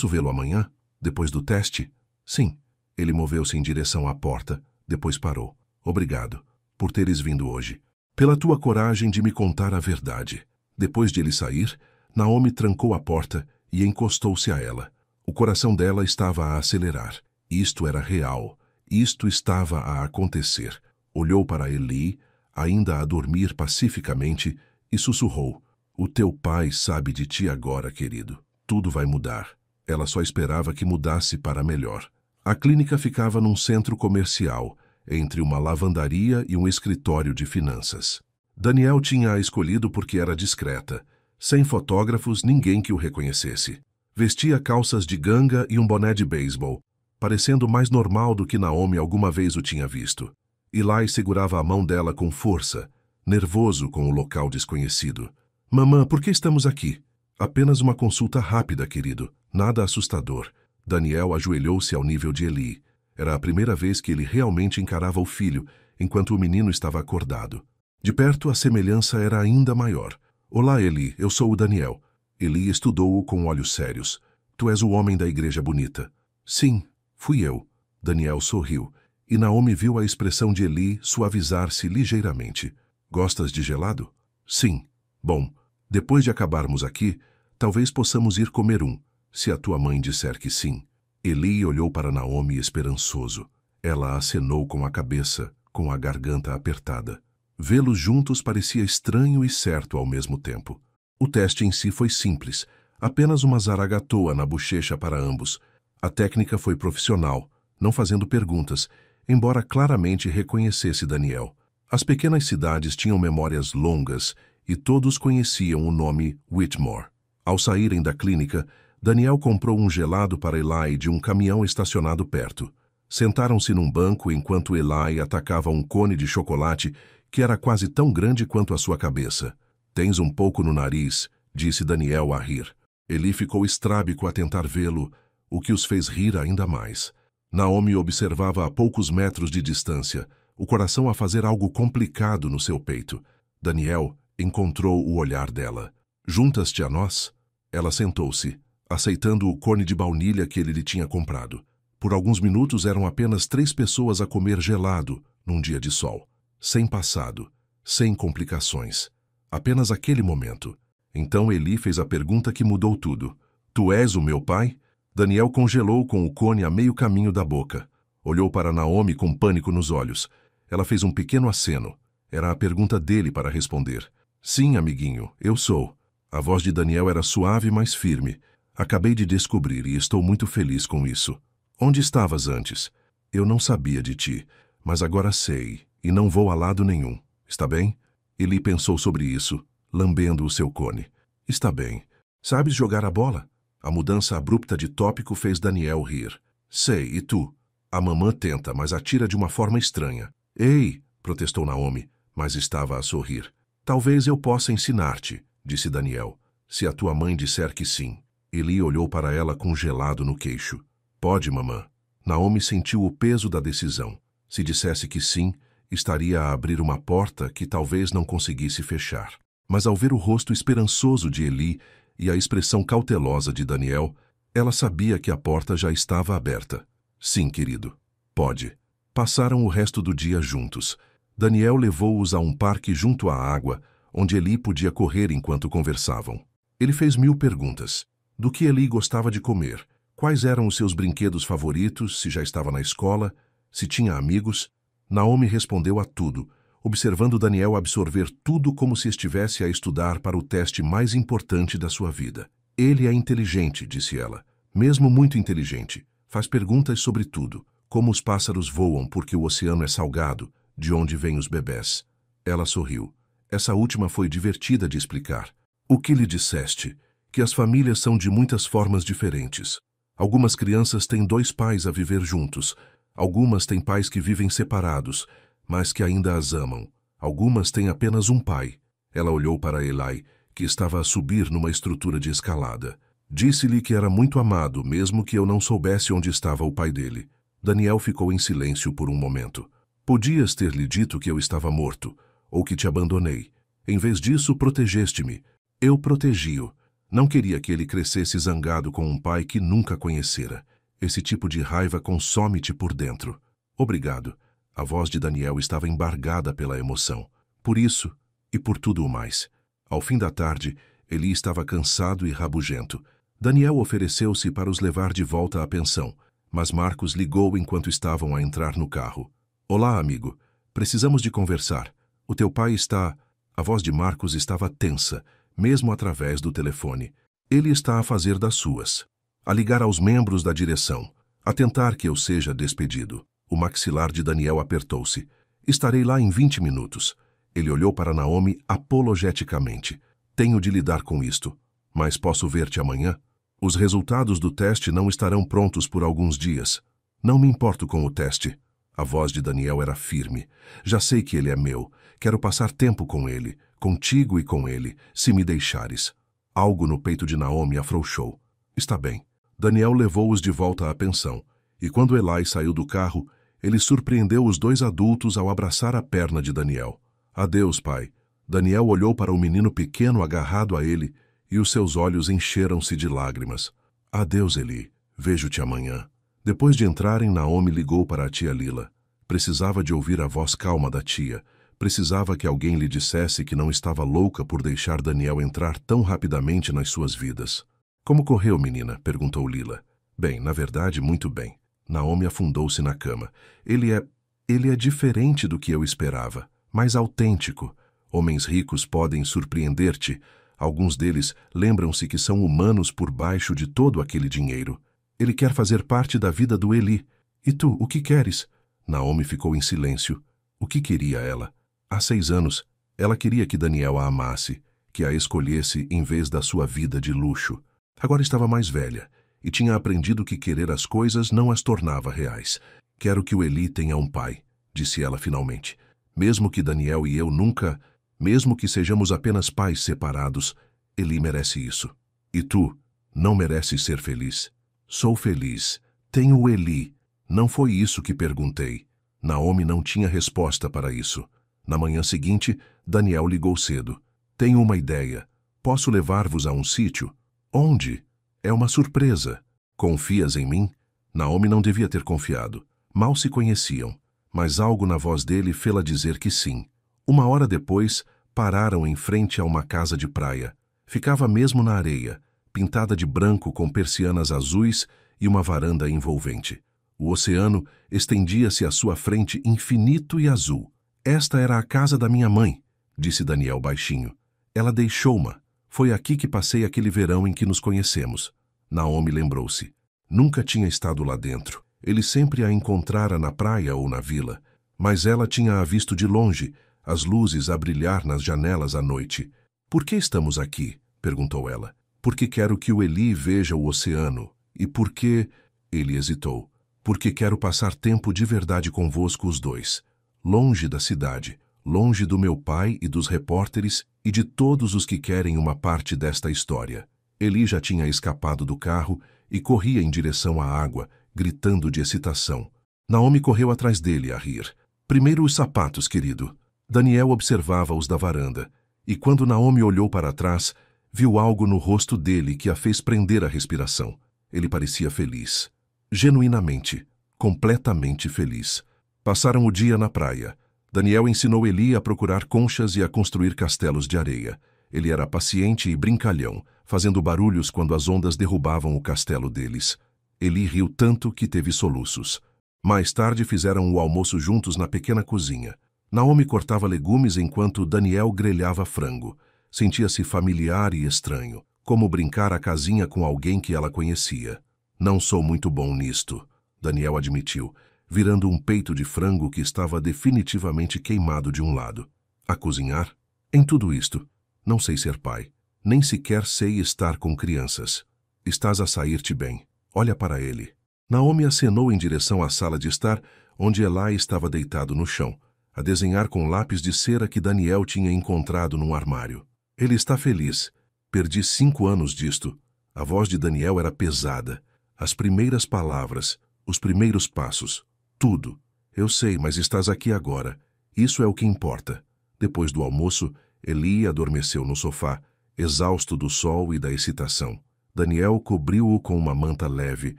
vê-lo amanhã? Depois do teste? Sim. Ele moveu-se em direção à porta, depois parou. Obrigado, por teres vindo hoje. Pela tua coragem de me contar a verdade. Depois de ele sair, Naomi trancou a porta e encostou-se a ela. O coração dela estava a acelerar. Isto era real. Isto estava a acontecer. Olhou para Eli, ainda a dormir pacificamente, e sussurrou. O teu pai sabe de ti agora, querido. Tudo vai mudar. Ela só esperava que mudasse para melhor. A clínica ficava num centro comercial, entre uma lavandaria e um escritório de finanças. Daniel tinha-a escolhido porque era discreta. Sem fotógrafos, ninguém que o reconhecesse. Vestia calças de ganga e um boné de beisebol, parecendo mais normal do que Naomi alguma vez o tinha visto. Eli segurava a mão dela com força, nervoso com o local desconhecido. Mamã, por que estamos aqui? Apenas uma consulta rápida, querido. Nada assustador. Daniel ajoelhou-se ao nível de Eli. Era a primeira vez que ele realmente encarava o filho, enquanto o menino estava acordado. De perto, a semelhança era ainda maior. Olá, Eli, eu sou o Daniel. Eli estudou-o com olhos sérios. Tu és o homem da igreja bonita. Sim, fui eu. Daniel sorriu, e Naomi viu a expressão de Eli suavizar-se ligeiramente. Gostas de gelado? Sim. Bom, depois de acabarmos aqui, talvez possamos ir comer um, se a tua mãe disser que sim. Eli olhou para Naomi esperançoso. Ela acenou com a cabeça, com a garganta apertada. Vê-los juntos parecia estranho e certo ao mesmo tempo. O teste em si foi simples, apenas uma zaragatoa na bochecha para ambos. A técnica foi profissional, não fazendo perguntas, embora claramente reconhecesse Daniel. As pequenas cidades tinham memórias longas e todos conheciam o nome Whitmore. Ao saírem da clínica, Daniel comprou um gelado para Eli de um caminhão estacionado perto. Sentaram-se num banco enquanto Eli atacava um cone de chocolate que era quase tão grande quanto a sua cabeça. "Tens um pouco no nariz", disse Daniel a rir. Eli ficou estrábico a tentar vê-lo, o que os fez rir ainda mais. Naomi observava a poucos metros de distância, o coração a fazer algo complicado no seu peito. Daniel encontrou o olhar dela. "Juntas-te a nós?" Ela sentou-se, aceitando o cone de baunilha que ele lhe tinha comprado. Por alguns minutos eram apenas 3 pessoas a comer gelado num dia de sol. Sem passado, sem complicações. Apenas aquele momento. Então Eli fez a pergunta que mudou tudo. "Tu és o meu pai?" Daniel congelou com o cone a meio caminho da boca. Olhou para Naomi com pânico nos olhos. Ela fez um pequeno aceno. Era a pergunta dele para responder. "Sim, amiguinho, eu sou." A voz de Daniel era suave, mas firme. "Acabei de descobrir e estou muito feliz com isso. Onde estavas antes? Eu não sabia de ti, mas agora sei, e não vou a lado nenhum. Está bem?" Eli pensou sobre isso, lambendo o seu cone. "Está bem. Sabes jogar a bola?" A mudança abrupta de tópico fez Daniel rir. "Sei, e tu?" "A mamã tenta, mas atira de uma forma estranha." "Ei!" protestou Naomi, mas estava a sorrir. "Talvez eu possa ensinar-te", disse Daniel, "se a tua mãe disser que sim." Eli olhou para ela com gelado no queixo. "Pode, mamã." Naomi sentiu o peso da decisão. Se dissesse que sim, estaria a abrir uma porta que talvez não conseguisse fechar. Mas ao ver o rosto esperançoso de Eli e a expressão cautelosa de Daniel, ela sabia que a porta já estava aberta. "Sim, querido. Pode." Passaram o resto do dia juntos. Daniel levou-os a um parque junto à água, onde Eli podia correr enquanto conversavam. Ele fez 1000 perguntas. Do que Eli gostava de comer, quais eram os seus brinquedos favoritos, se já estava na escola, se tinha amigos. Naomi respondeu a tudo, observando Daniel absorver tudo como se estivesse a estudar para o teste mais importante da sua vida. "Ele é inteligente", disse ela. "Mesmo muito inteligente. Faz perguntas sobre tudo. Como os pássaros voam porque o oceano é salgado, de onde vêm os bebés." Ela sorriu. Essa última foi divertida de explicar. "O que lhe disseste? Que as famílias são de muitas formas diferentes. Algumas crianças têm 2 pais a viver juntos. Algumas têm pais que vivem separados, mas que ainda as amam. Algumas têm apenas um pai." Ela olhou para Eli, que estava a subir numa estrutura de escalada. "Disse-lhe que era muito amado, mesmo que eu não soubesse onde estava o pai dele." Daniel ficou em silêncio por um momento. "Podias ter lhe dito que eu estava morto, ou que te abandonei. Em vez disso, protegeste-me. Eu protegi-o. Não queria que ele crescesse zangado com um pai que nunca conhecera. Esse tipo de raiva consome-te por dentro." "Obrigado." A voz de Daniel estava embargada pela emoção. "Por isso e por tudo o mais." Ao fim da tarde, Eli estava cansado e rabugento. Daniel ofereceu-se para os levar de volta à pensão, mas Marcos ligou enquanto estavam a entrar no carro. "Olá, amigo. Precisamos de conversar. O teu pai está..." A voz de Marcos estava tensa, mesmo através do telefone. "Ele está a fazer das suas. A ligar aos membros da direção. A tentar que eu seja despedido." O maxilar de Daniel apertou-se. "Estarei lá em 20 minutos." Ele olhou para Naomi apologeticamente. "Tenho de lidar com isto. Mas posso ver-te amanhã?" "Os resultados do teste não estarão prontos por alguns dias." "Não me importo com o teste." A voz de Daniel era firme. "Já sei que ele é meu. Quero passar tempo com ele, contigo e com ele, se me deixares." Algo no peito de Naomi afrouxou. "Está bem." Daniel levou-os de volta à pensão, e quando Eli saiu do carro, ele surpreendeu os 2 adultos ao abraçar a perna de Daniel. "Adeus, pai." Daniel olhou para o menino pequeno agarrado a ele, e os seus olhos encheram-se de lágrimas. "Adeus, Eli. Vejo-te amanhã." Depois de entrarem, Naomi ligou para a tia Lila. Precisava de ouvir a voz calma da tia. Precisava que alguém lhe dissesse que não estava louca por deixar Daniel entrar tão rapidamente nas suas vidas. "Como correu, menina?" perguntou Lila. "Bem, na verdade, muito bem." Naomi afundou-se na cama. Ele é diferente do que eu esperava. Mais autêntico. Homens ricos podem surpreender-te. Alguns deles lembram-se que são humanos por baixo de todo aquele dinheiro. Ele quer fazer parte da vida do Eli. E tu, o que queres? Naomi ficou em silêncio. O que queria ela? Há 6 anos, ela queria que Daniel a amasse, que a escolhesse em vez da sua vida de luxo. Agora estava mais velha e tinha aprendido que querer as coisas não as tornava reais. Quero que o Eli tenha um pai, disse ela finalmente. Mesmo que Daniel e eu nunca, mesmo que sejamos apenas pais separados, Eli merece isso. E tu, não mereces ser feliz? Sou feliz. Tenho o Eli. Não foi isso que perguntei. Naomi não tinha resposta para isso. Na manhã seguinte, Daniel ligou cedo. Tenho uma ideia. Posso levar-vos a um sítio? Onde? É uma surpresa. Confias em mim? Naomi não devia ter confiado. Mal se conheciam, mas algo na voz dele fê-la dizer que sim. 1 hora depois, pararam em frente a uma casa de praia. Ficava mesmo na areia, pintada de branco com persianas azuis e uma varanda envolvente. O oceano estendia-se à sua frente infinito e azul. Esta era a casa da minha mãe, disse Daniel baixinho. Ela deixou-me. Foi aqui que passei aquele verão em que nos conhecemos. Naomi lembrou-se. Nunca tinha estado lá dentro. Ele sempre a encontrara na praia ou na vila, mas ela tinha-a visto de longe, as luzes a brilhar nas janelas à noite. Por que estamos aqui? Perguntou ela. Porque quero que o Eli veja o oceano. E por que... Ele hesitou. Porque quero passar tempo de verdade convosco os dois. Longe da cidade, longe do meu pai e dos repórteres e de todos os que querem uma parte desta história. Eli já tinha escapado do carro e corria em direção à água, gritando de excitação. Naomi correu atrás dele a rir. Primeiro os sapatos, querido. Daniel observava-os da varanda, e quando Naomi olhou para trás, viu algo no rosto dele que a fez prender a respiração. Ele parecia feliz. Genuinamente, completamente feliz. Passaram o dia na praia. Daniel ensinou Eli a procurar conchas e a construir castelos de areia. Ele era paciente e brincalhão, fazendo barulhos quando as ondas derrubavam o castelo deles. Eli riu tanto que teve soluços. Mais tarde fizeram o almoço juntos na pequena cozinha. Naomi cortava legumes enquanto Daniel grelhava frango. Sentia-se familiar e estranho, como brincar à casinha com alguém que ela conhecia. Não sou muito bom nisto, Daniel admitiu, virando um peito de frango que estava definitivamente queimado de um lado. A cozinhar? Em tudo isto, não sei ser pai. Nem sequer sei estar com crianças. Estás a sair-te bem. Olha para ele. Naomi acenou em direção à sala de estar, onde Eli estava deitado no chão, a desenhar com lápis de cera que Daniel tinha encontrado num armário. Ele está feliz. Perdi 5 anos disto. A voz de Daniel era pesada. As primeiras palavras, os primeiros passos, tudo. Eu sei, mas estás aqui agora. Isso é o que importa. Depois do almoço, Eli adormeceu no sofá, exausto do sol e da excitação. Daniel cobriu-o com uma manta leve,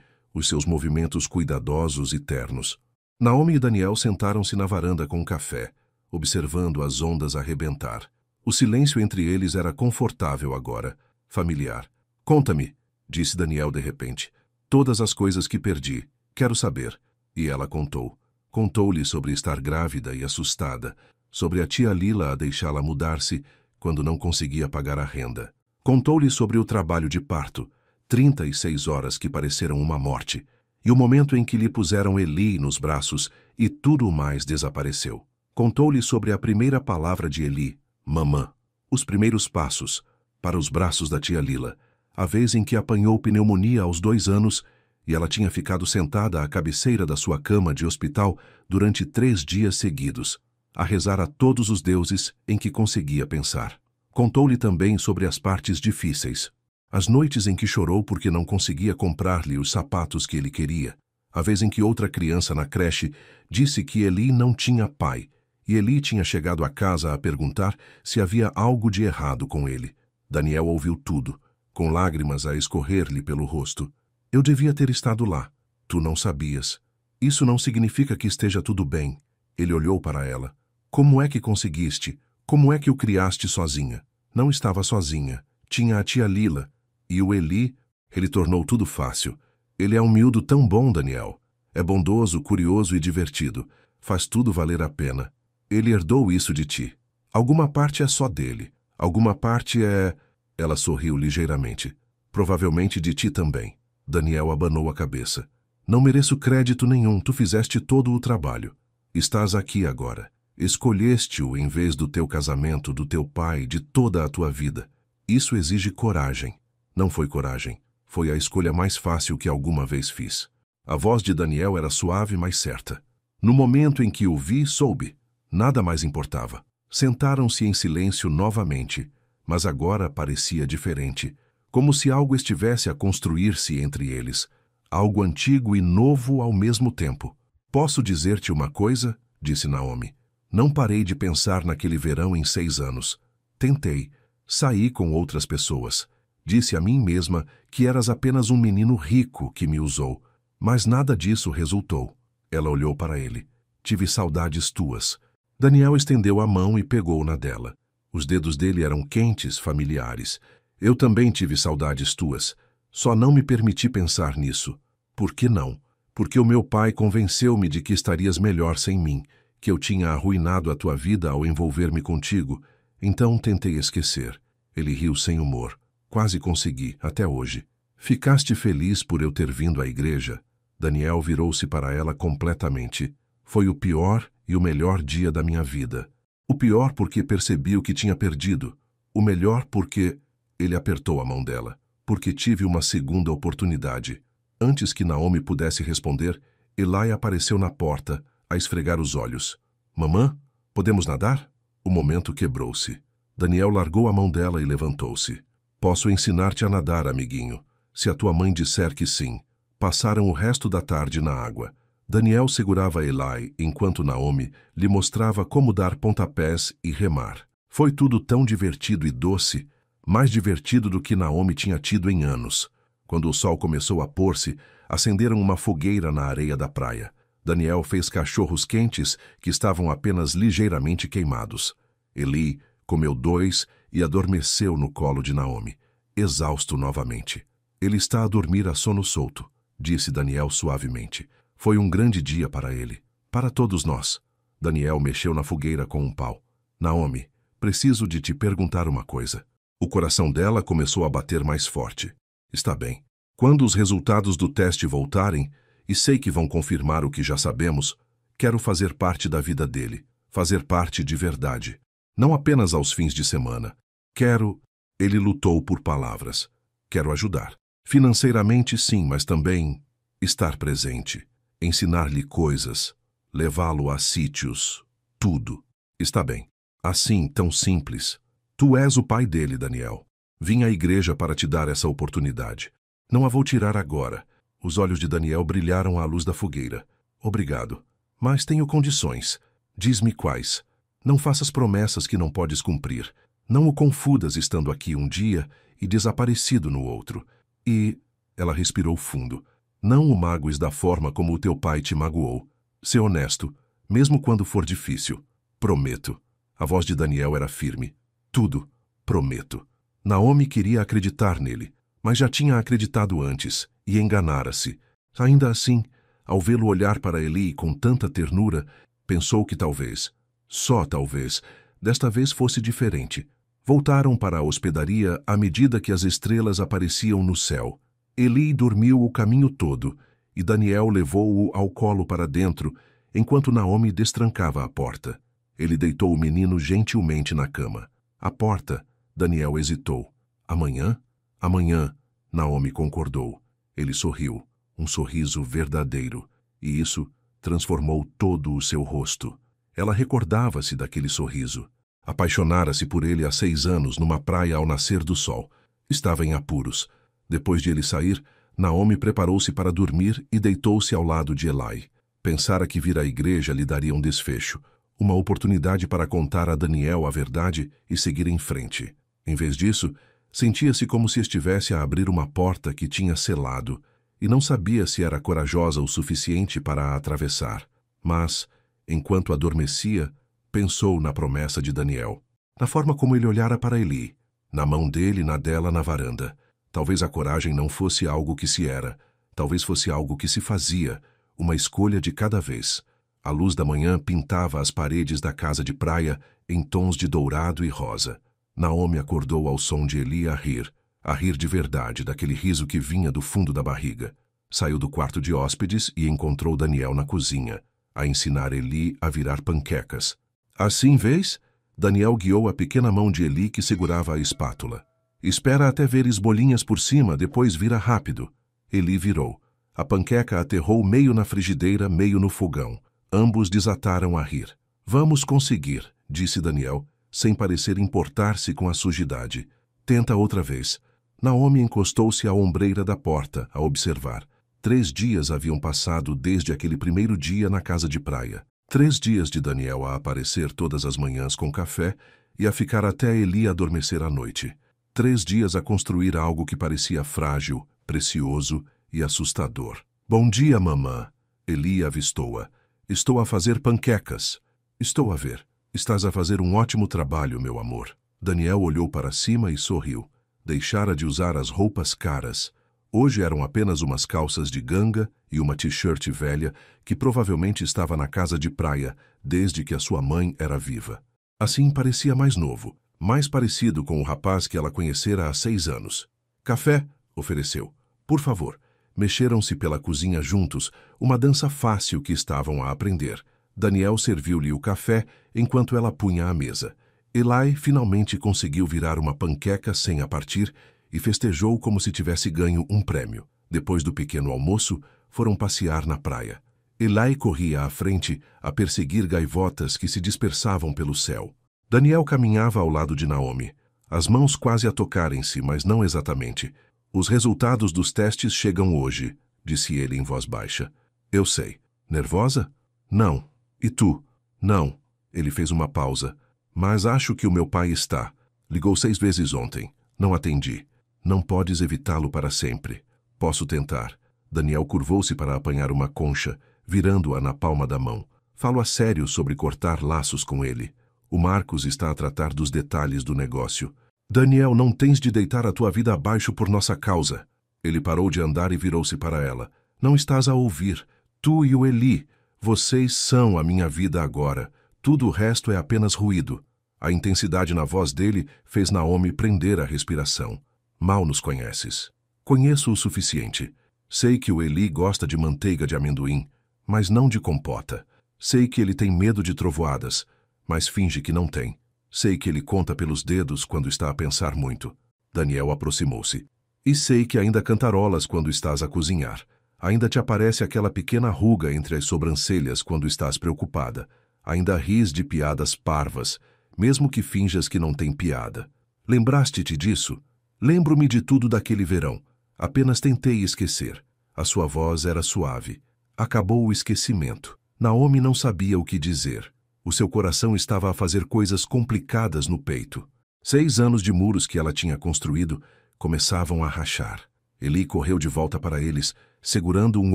os seus movimentos cuidadosos e ternos. Naomi e Daniel sentaram-se na varanda com café, observando as ondas arrebentar. O silêncio entre eles era confortável agora, familiar. Conta-me, disse Daniel de repente. Todas as coisas que perdi. Quero saber. E ela contou. Contou-lhe sobre estar grávida e assustada, sobre a tia Lila a deixá-la mudar-se quando não conseguia pagar a renda. Contou-lhe sobre o trabalho de parto, 36 horas que pareceram uma morte, e o momento em que lhe puseram Eli nos braços e tudo mais desapareceu. Contou-lhe sobre a primeira palavra de Eli, mamã, os primeiros passos, para os braços da tia Lila, a vez em que apanhou pneumonia aos 2 anos e ela tinha ficado sentada à cabeceira da sua cama de hospital durante 3 dias seguidos, a rezar a todos os deuses em que conseguia pensar. Contou-lhe também sobre as partes difíceis, as noites em que chorou porque não conseguia comprar-lhe os sapatos que ele queria, a vez em que outra criança na creche disse que Eli não tinha pai, e Eli tinha chegado a casa a perguntar se havia algo de errado com ele. Daniel ouviu tudo, com lágrimas a escorrer-lhe pelo rosto. Eu devia ter estado lá. Tu não sabias. Isso não significa que esteja tudo bem. Ele olhou para ela. Como é que conseguiste? Como é que o criaste sozinha? Não estava sozinha. Tinha a tia Lila. E o Eli, ele tornou tudo fácil. Ele é um miúdo tão bom, Daniel. É bondoso, curioso e divertido. Faz tudo valer a pena. Ele herdou isso de ti. Alguma parte é só dele. Alguma parte é... Ela sorriu ligeiramente. Provavelmente de ti também. Daniel abanou a cabeça. Não mereço crédito nenhum, tu fizeste todo o trabalho. Estás aqui agora. Escolheste-o em vez do teu casamento, do teu pai, de toda a tua vida. Isso exige coragem. Não foi coragem. Foi a escolha mais fácil que alguma vez fiz. A voz de Daniel era suave, mas certa. No momento em que o vi, soube. Nada mais importava. Sentaram-se em silêncio novamente, mas agora parecia diferente, como se algo estivesse a construir-se entre eles, algo antigo e novo ao mesmo tempo. Posso dizer-te uma coisa? Disse Naomi. Não parei de pensar naquele verão em 6 anos. Tentei. Saí com outras pessoas. Disse a mim mesma que eras apenas um menino rico que me usou, mas nada disso resultou. Ela olhou para ele. Tive saudades tuas. Daniel estendeu a mão e pegou na dela. Os dedos dele eram quentes, familiares. Eu também tive saudades tuas. Só não me permiti pensar nisso. Por que não? Porque o meu pai convenceu-me de que estarias melhor sem mim, que eu tinha arruinado a tua vida ao envolver-me contigo. Então tentei esquecer. Ele riu sem humor. Quase consegui, até hoje. Ficaste feliz por eu ter vindo à igreja? Daniel virou-se para ela completamente. Foi o pior e o melhor dia da minha vida. O pior porque percebi o que tinha perdido. O melhor porque... Ele apertou a mão dela. Porque tive uma segunda oportunidade. Antes que Naomi pudesse responder, Eli apareceu na porta, a esfregar os olhos. Mamã, podemos nadar? O momento quebrou-se. Daniel largou a mão dela e levantou-se. Posso ensinar-te a nadar, amiguinho, se a tua mãe disser que sim. Passaram o resto da tarde na água. Daniel segurava Eli enquanto Naomi lhe mostrava como dar pontapés e remar. Foi tudo tão divertido e doce, mais divertido do que Naomi tinha tido em anos. Quando o sol começou a pôr-se, acenderam uma fogueira na areia da praia. Daniel fez cachorros quentes que estavam apenas ligeiramente queimados. Eli comeu 2 e adormeceu no colo de Naomi, exausto novamente. Ele está a dormir a sono solto, disse Daniel suavemente. Foi um grande dia para ele, para todos nós. Daniel mexeu na fogueira com um pau. Naomi, preciso de te perguntar uma coisa. O coração dela começou a bater mais forte. Está bem. Quando os resultados do teste voltarem, e sei que vão confirmar o que já sabemos, quero fazer parte da vida dele, fazer parte de verdade. Não apenas aos fins de semana. Quero... Ele lutou por palavras. Quero ajudar. Financeiramente, sim, mas também estar presente. Ensinar-lhe coisas, levá-lo a sítios, tudo. Está bem. Assim, tão simples. Tu és o pai dele, Daniel. Vim à igreja para te dar essa oportunidade. Não a vou tirar agora. Os olhos de Daniel brilharam à luz da fogueira. Obrigado. Mas tenho condições. Diz-me quais. Não faças promessas que não podes cumprir. Não o confundas estando aqui um dia e desaparecido no outro. E... Ela respirou fundo. Não o magoes da forma como o teu pai te magoou. Sê honesto, mesmo quando for difícil. Prometo. A voz de Daniel era firme. Tudo. Prometo. Naomi queria acreditar nele, mas já tinha acreditado antes, e enganara-se. Ainda assim, ao vê-lo olhar para Eli com tanta ternura, pensou que talvez, só talvez, desta vez fosse diferente. Voltaram para a hospedaria à medida que as estrelas apareciam no céu. Eli dormiu o caminho todo, e Daniel levou-o ao colo para dentro, enquanto Naomi destrancava a porta. Ele deitou o menino gentilmente na cama. A porta, Daniel hesitou. Amanhã? Amanhã, Naomi concordou. Ele sorriu, um sorriso verdadeiro, e isso transformou todo o seu rosto. Ela recordava-se daquele sorriso. Apaixonara-se por ele há 6 anos numa praia ao nascer do sol. Estava em apuros. Depois de ele sair, Naomi preparou-se para dormir e deitou-se ao lado de Eli. Pensara que vir à igreja lhe daria um desfecho, uma oportunidade para contar a Daniel a verdade e seguir em frente. Em vez disso, sentia-se como se estivesse a abrir uma porta que tinha selado, e não sabia se era corajosa o suficiente para a atravessar. Mas, enquanto adormecia, pensou na promessa de Daniel, na forma como ele olhara para Eli, na mão dele e na dela na varanda. Talvez a coragem não fosse algo que se era, talvez fosse algo que se fazia, uma escolha de cada vez. A luz da manhã pintava as paredes da casa de praia em tons de dourado e rosa. Naomi acordou ao som de Eli a rir, a rir de verdade, daquele riso que vinha do fundo da barriga. Saiu do quarto de hóspedes e encontrou Daniel na cozinha, a ensinar Eli a virar panquecas. Assim vês? Daniel guiou a pequena mão de Eli que segurava a espátula. Espera até veres bolinhas por cima, depois vira rápido. Eli virou. A panqueca aterrou meio na frigideira, meio no fogão. Ambos desataram a rir. Vamos conseguir, disse Daniel, sem parecer importar-se com a sujidade. Tenta outra vez. Naomi encostou-se à ombreira da porta, a observar. 3 dias haviam passado desde aquele primeiro dia na casa de praia. 3 dias de Daniel a aparecer todas as manhãs com café e a ficar até Eli adormecer à noite. 3 dias a construir algo que parecia frágil, precioso e assustador. Bom dia, mamã. Eli avistou-a. Estou a fazer panquecas. Estou a ver. Estás a fazer um ótimo trabalho, meu amor. Daniel olhou para cima e sorriu. Deixara de usar as roupas caras. Hoje eram apenas umas calças de ganga e uma t-shirt velha que provavelmente estava na casa de praia desde que a sua mãe era viva. Assim parecia mais novo, mais parecido com o rapaz que ela conhecera há 6 anos. Café? Ofereceu. Por favor. Mexeram-se pela cozinha juntos, uma dança fácil que estavam a aprender. Daniel serviu-lhe o café enquanto ela punha à mesa. Eli finalmente conseguiu virar uma panqueca sem a partir e festejou como se tivesse ganho um prêmio. Depois do pequeno almoço, foram passear na praia. Eli corria à frente a perseguir gaivotas que se dispersavam pelo céu. Daniel caminhava ao lado de Naomi, as mãos quase a tocarem-se, mas não exatamente. Os resultados dos testes chegam hoje, disse ele em voz baixa. Eu sei. Nervosa? Não. E tu? Não. Ele fez uma pausa. Mas acho que o meu pai está. Ligou 6 vezes ontem. Não atendi. Não podes evitá-lo para sempre. Posso tentar. Daniel curvou-se para apanhar uma concha, virando-a na palma da mão. Falo a sério sobre cortar laços com ele. O Marcos está a tratar dos detalhes do negócio. Daniel, não tens de deitar a tua vida abaixo por nossa causa. Ele parou de andar e virou-se para ela. Não estás a ouvir. Tu e o Eli. Vocês são a minha vida agora. Tudo o resto é apenas ruído. A intensidade na voz dele fez Naomi prender a respiração. Mal nos conheces. Conheço o suficiente. Sei que o Eli gosta de manteiga de amendoim, mas não de compota. Sei que ele tem medo de trovoadas, mas finge que não tem. Sei que ele conta pelos dedos quando está a pensar muito. Daniel aproximou-se. E sei que ainda cantarolas quando estás a cozinhar. Ainda te aparece aquela pequena ruga entre as sobrancelhas quando estás preocupada. Ainda ris de piadas parvas, mesmo que finjas que não tem piada. Lembraste-te disso? Lembro-me de tudo daquele verão. Apenas tentei esquecer. A sua voz era suave. Acabou o esquecimento. Naomi não sabia o que dizer. O seu coração estava a fazer coisas complicadas no peito. 6 anos de muros que ela tinha construído começavam a rachar. Eli correu de volta para eles, segurando um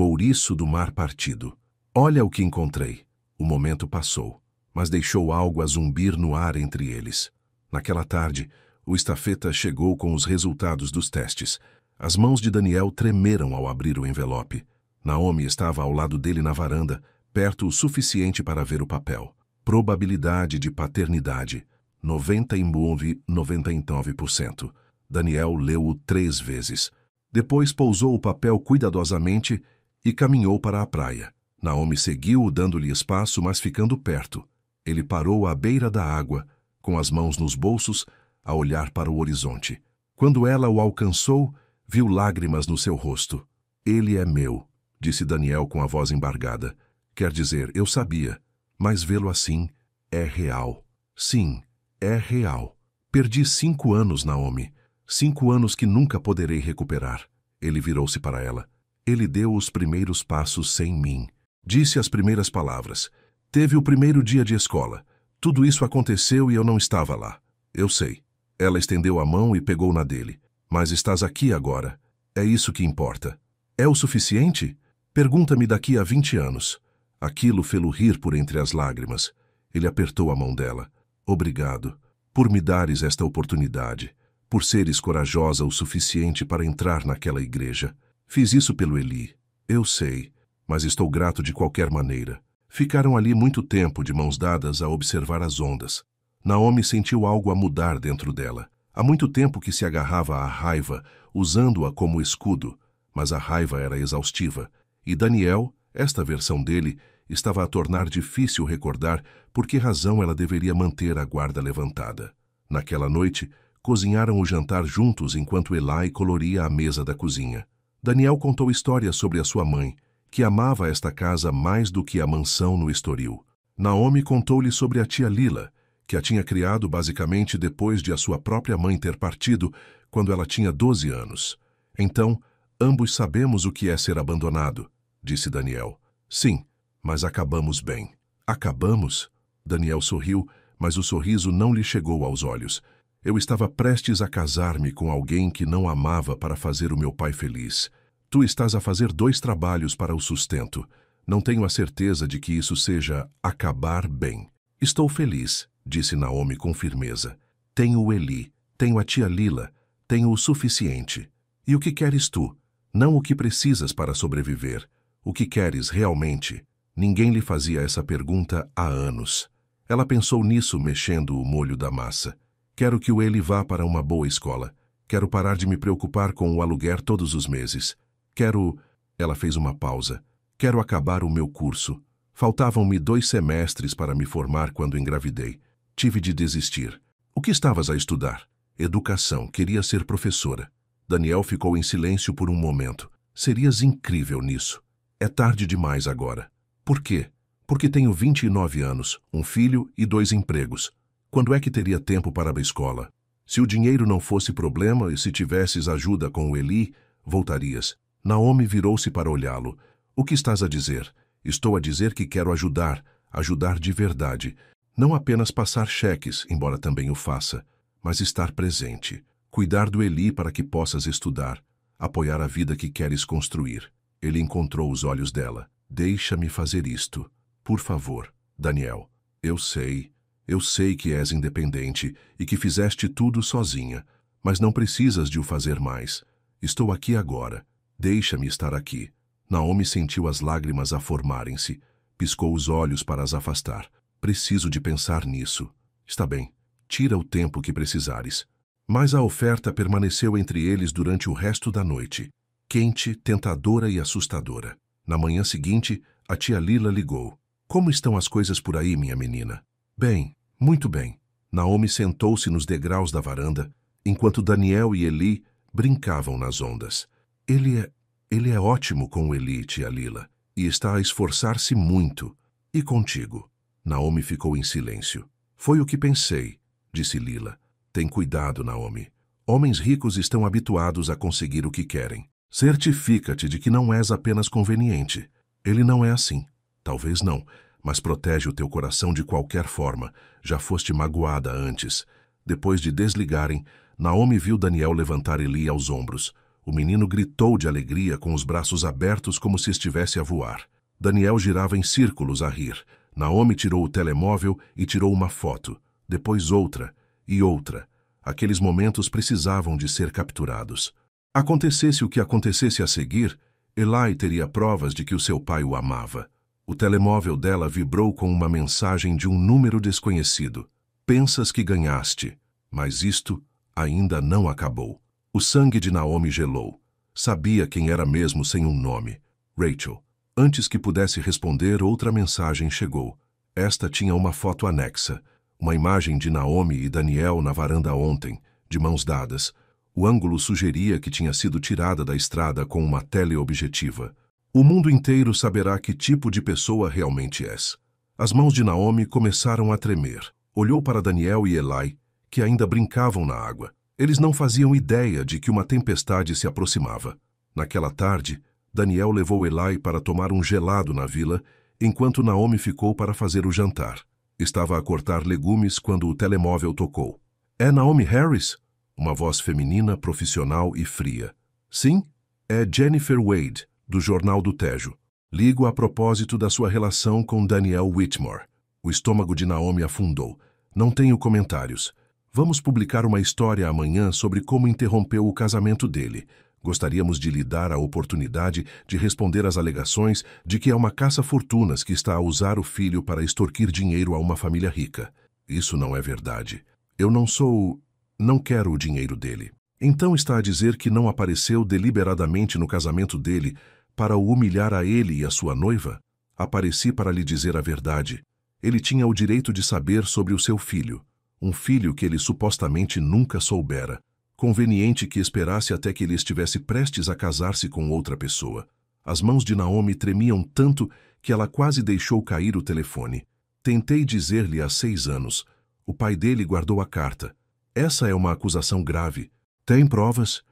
ouriço do mar partido. Olha o que encontrei. O momento passou, mas deixou algo a zumbir no ar entre eles. Naquela tarde, o estafeta chegou com os resultados dos testes. As mãos de Daniel tremeram ao abrir o envelope. Naomi estava ao lado dele na varanda, perto o suficiente para ver o papel. Probabilidade de paternidade, 99%. Daniel leu-o 3 vezes. Depois pousou o papel cuidadosamente e caminhou para a praia. Naomi seguiu-o dando-lhe espaço, mas ficando perto. Ele parou à beira da água, com as mãos nos bolsos, a olhar para o horizonte. Quando ela o alcançou, viu lágrimas no seu rosto. Ele é meu, disse Daniel com a voz embargada. Quer dizer, eu sabia, mas vê-lo assim é real. Sim, é real. Perdi 5 anos, Naomi. 5 anos que nunca poderei recuperar. Ele virou-se para ela. Ele deu os primeiros passos sem mim. Disse as primeiras palavras. Teve o primeiro dia de escola. Tudo isso aconteceu e eu não estava lá. Eu sei. Ela estendeu a mão e pegou na dele. Mas estás aqui agora. É isso que importa. É o suficiente? Pergunta-me daqui a 20 anos. Aquilo fê-lo rir por entre as lágrimas. Ele apertou a mão dela. Obrigado por me dares esta oportunidade, por seres corajosa o suficiente para entrar naquela igreja. Fiz isso pelo Eli. Eu sei, mas estou grato de qualquer maneira. Ficaram ali muito tempo de mãos dadas a observar as ondas. Naomi sentiu algo a mudar dentro dela. Há muito tempo que se agarrava à raiva, usando-a como escudo, mas a raiva era exaustiva, e Daniel, esta versão dele, estava a tornar difícil recordar por que razão ela deveria manter a guarda levantada. Naquela noite, cozinharam o jantar juntos enquanto Eli coloria a mesa da cozinha. Daniel contou histórias sobre a sua mãe, que amava esta casa mais do que a mansão no Estoril. Naomi contou-lhe sobre a tia Lila, que a tinha criado basicamente depois de a sua própria mãe ter partido, quando ela tinha 12 anos. Então, ambos sabemos o que é ser abandonado, disse Daniel. Sim, mas acabamos bem. Acabamos? Daniel sorriu, mas o sorriso não lhe chegou aos olhos. Eu estava prestes a casar-me com alguém que não amava para fazer o meu pai feliz. Tu estás a fazer 2 trabalhos para o sustento. Não tenho a certeza de que isso seja acabar bem. Estou feliz, disse Naomi com firmeza. Tenho o Eli, tenho a tia Lila, tenho o suficiente. E o que queres tu? Não o que precisas para sobreviver. O que queres realmente? Ninguém lhe fazia essa pergunta há anos. Ela pensou nisso mexendo o molho da massa. Quero que o Eli vá para uma boa escola. Quero parar de me preocupar com o aluguer todos os meses. Quero... Ela fez uma pausa. Quero acabar o meu curso. Faltavam-me 2 semestres para me formar quando engravidei. Tive de desistir. O que estavas a estudar? Educação. Queria ser professora. Daniel ficou em silêncio por um momento. Serias incrível nisso. É tarde demais agora. Por quê? Porque tenho 29 anos, um filho e 2 empregos. Quando é que teria tempo para a escola? Se o dinheiro não fosse problema e se tivesses ajuda com o Eli, voltarias. Naomi virou-se para olhá-lo. O que estás a dizer? Estou a dizer que quero ajudar, ajudar de verdade. Não apenas passar cheques, embora também o faça, mas estar presente. Cuidar do Eli para que possas estudar, apoiar a vida que queres construir. Ele encontrou os olhos dela. Deixa-me fazer isto. Por favor, Daniel. Eu sei que és independente e que fizeste tudo sozinha, mas não precisas de o fazer mais. Estou aqui agora. Deixa-me estar aqui. Naomi sentiu as lágrimas a formarem-se. Piscou os olhos para as afastar. Preciso de pensar nisso. Está bem. Tira o tempo que precisares. Mas a oferta permaneceu entre eles durante o resto da noite. Quente, tentadora e assustadora. Na manhã seguinte, a tia Lila ligou. Como estão as coisas por aí, minha menina? Bem, muito bem. Naomi sentou-se nos degraus da varanda, enquanto Daniel e Eli brincavam nas ondas. Ele é ótimo com o Eli, tia Lila, e está a esforçar-se muito. E contigo? Naomi ficou em silêncio. Foi o que pensei, disse Lila. Tem cuidado, Naomi. Homens ricos estão habituados a conseguir o que querem. Certifica-te de que não és apenas conveniente. Ele não é assim. Talvez não, mas protege o teu coração de qualquer forma. Já foste magoada antes. Depois de desligarem, Naomi viu Daniel levantar Eli aos ombros. O menino gritou de alegria com os braços abertos como se estivesse a voar. Daniel girava em círculos a rir. Naomi tirou o telemóvel e tirou uma foto. Depois outra e outra. Aqueles momentos precisavam de ser capturados. Acontecesse o que acontecesse a seguir, Eli teria provas de que o seu pai o amava. O telemóvel dela vibrou com uma mensagem de um número desconhecido. Pensas que ganhaste, mas isto ainda não acabou. O sangue de Naomi gelou. Sabia quem era mesmo sem um nome. Rachel. Antes que pudesse responder, outra mensagem chegou. Esta tinha uma foto anexa. Uma imagem de Naomi e Daniel na varanda ontem, de mãos dadas. O ângulo sugeria que tinha sido tirada da estrada com uma teleobjetiva. O mundo inteiro saberá que tipo de pessoa realmente és. As mãos de Naomi começaram a tremer. Olhou para Daniel e Eli, que ainda brincavam na água. Eles não faziam ideia de que uma tempestade se aproximava. Naquela tarde, Daniel levou Eli para tomar um gelado na vila, enquanto Naomi ficou para fazer o jantar. Estava a cortar legumes quando o telemóvel tocou. É Naomi Harris? Uma voz feminina, profissional e fria. Sim, é Jennifer Wade, do Jornal do Tejo. Ligo a propósito da sua relação com Daniel Whitmore. O estômago de Naomi afundou. Não tenho comentários. Vamos publicar uma história amanhã sobre como interrompeu o casamento dele. Gostaríamos de lhe dar a oportunidade de responder às alegações de que é uma caça-fortunas que está a usar o filho para extorquir dinheiro a uma família rica. Isso não é verdade. Eu não sou... Não quero o dinheiro dele. Então está a dizer que não apareceu deliberadamente no casamento dele para o humilhar a ele e a sua noiva? Apareci para lhe dizer a verdade. Ele tinha o direito de saber sobre o seu filho, um filho que ele supostamente nunca soubera. Conveniente que esperasse até que ele estivesse prestes a casar-se com outra pessoa. As mãos de Naomi tremiam tanto que ela quase deixou cair o telefone. Tentei dizer-lhe há 6 anos. O pai dele guardou a carta. Essa é uma acusação grave. Tem provas?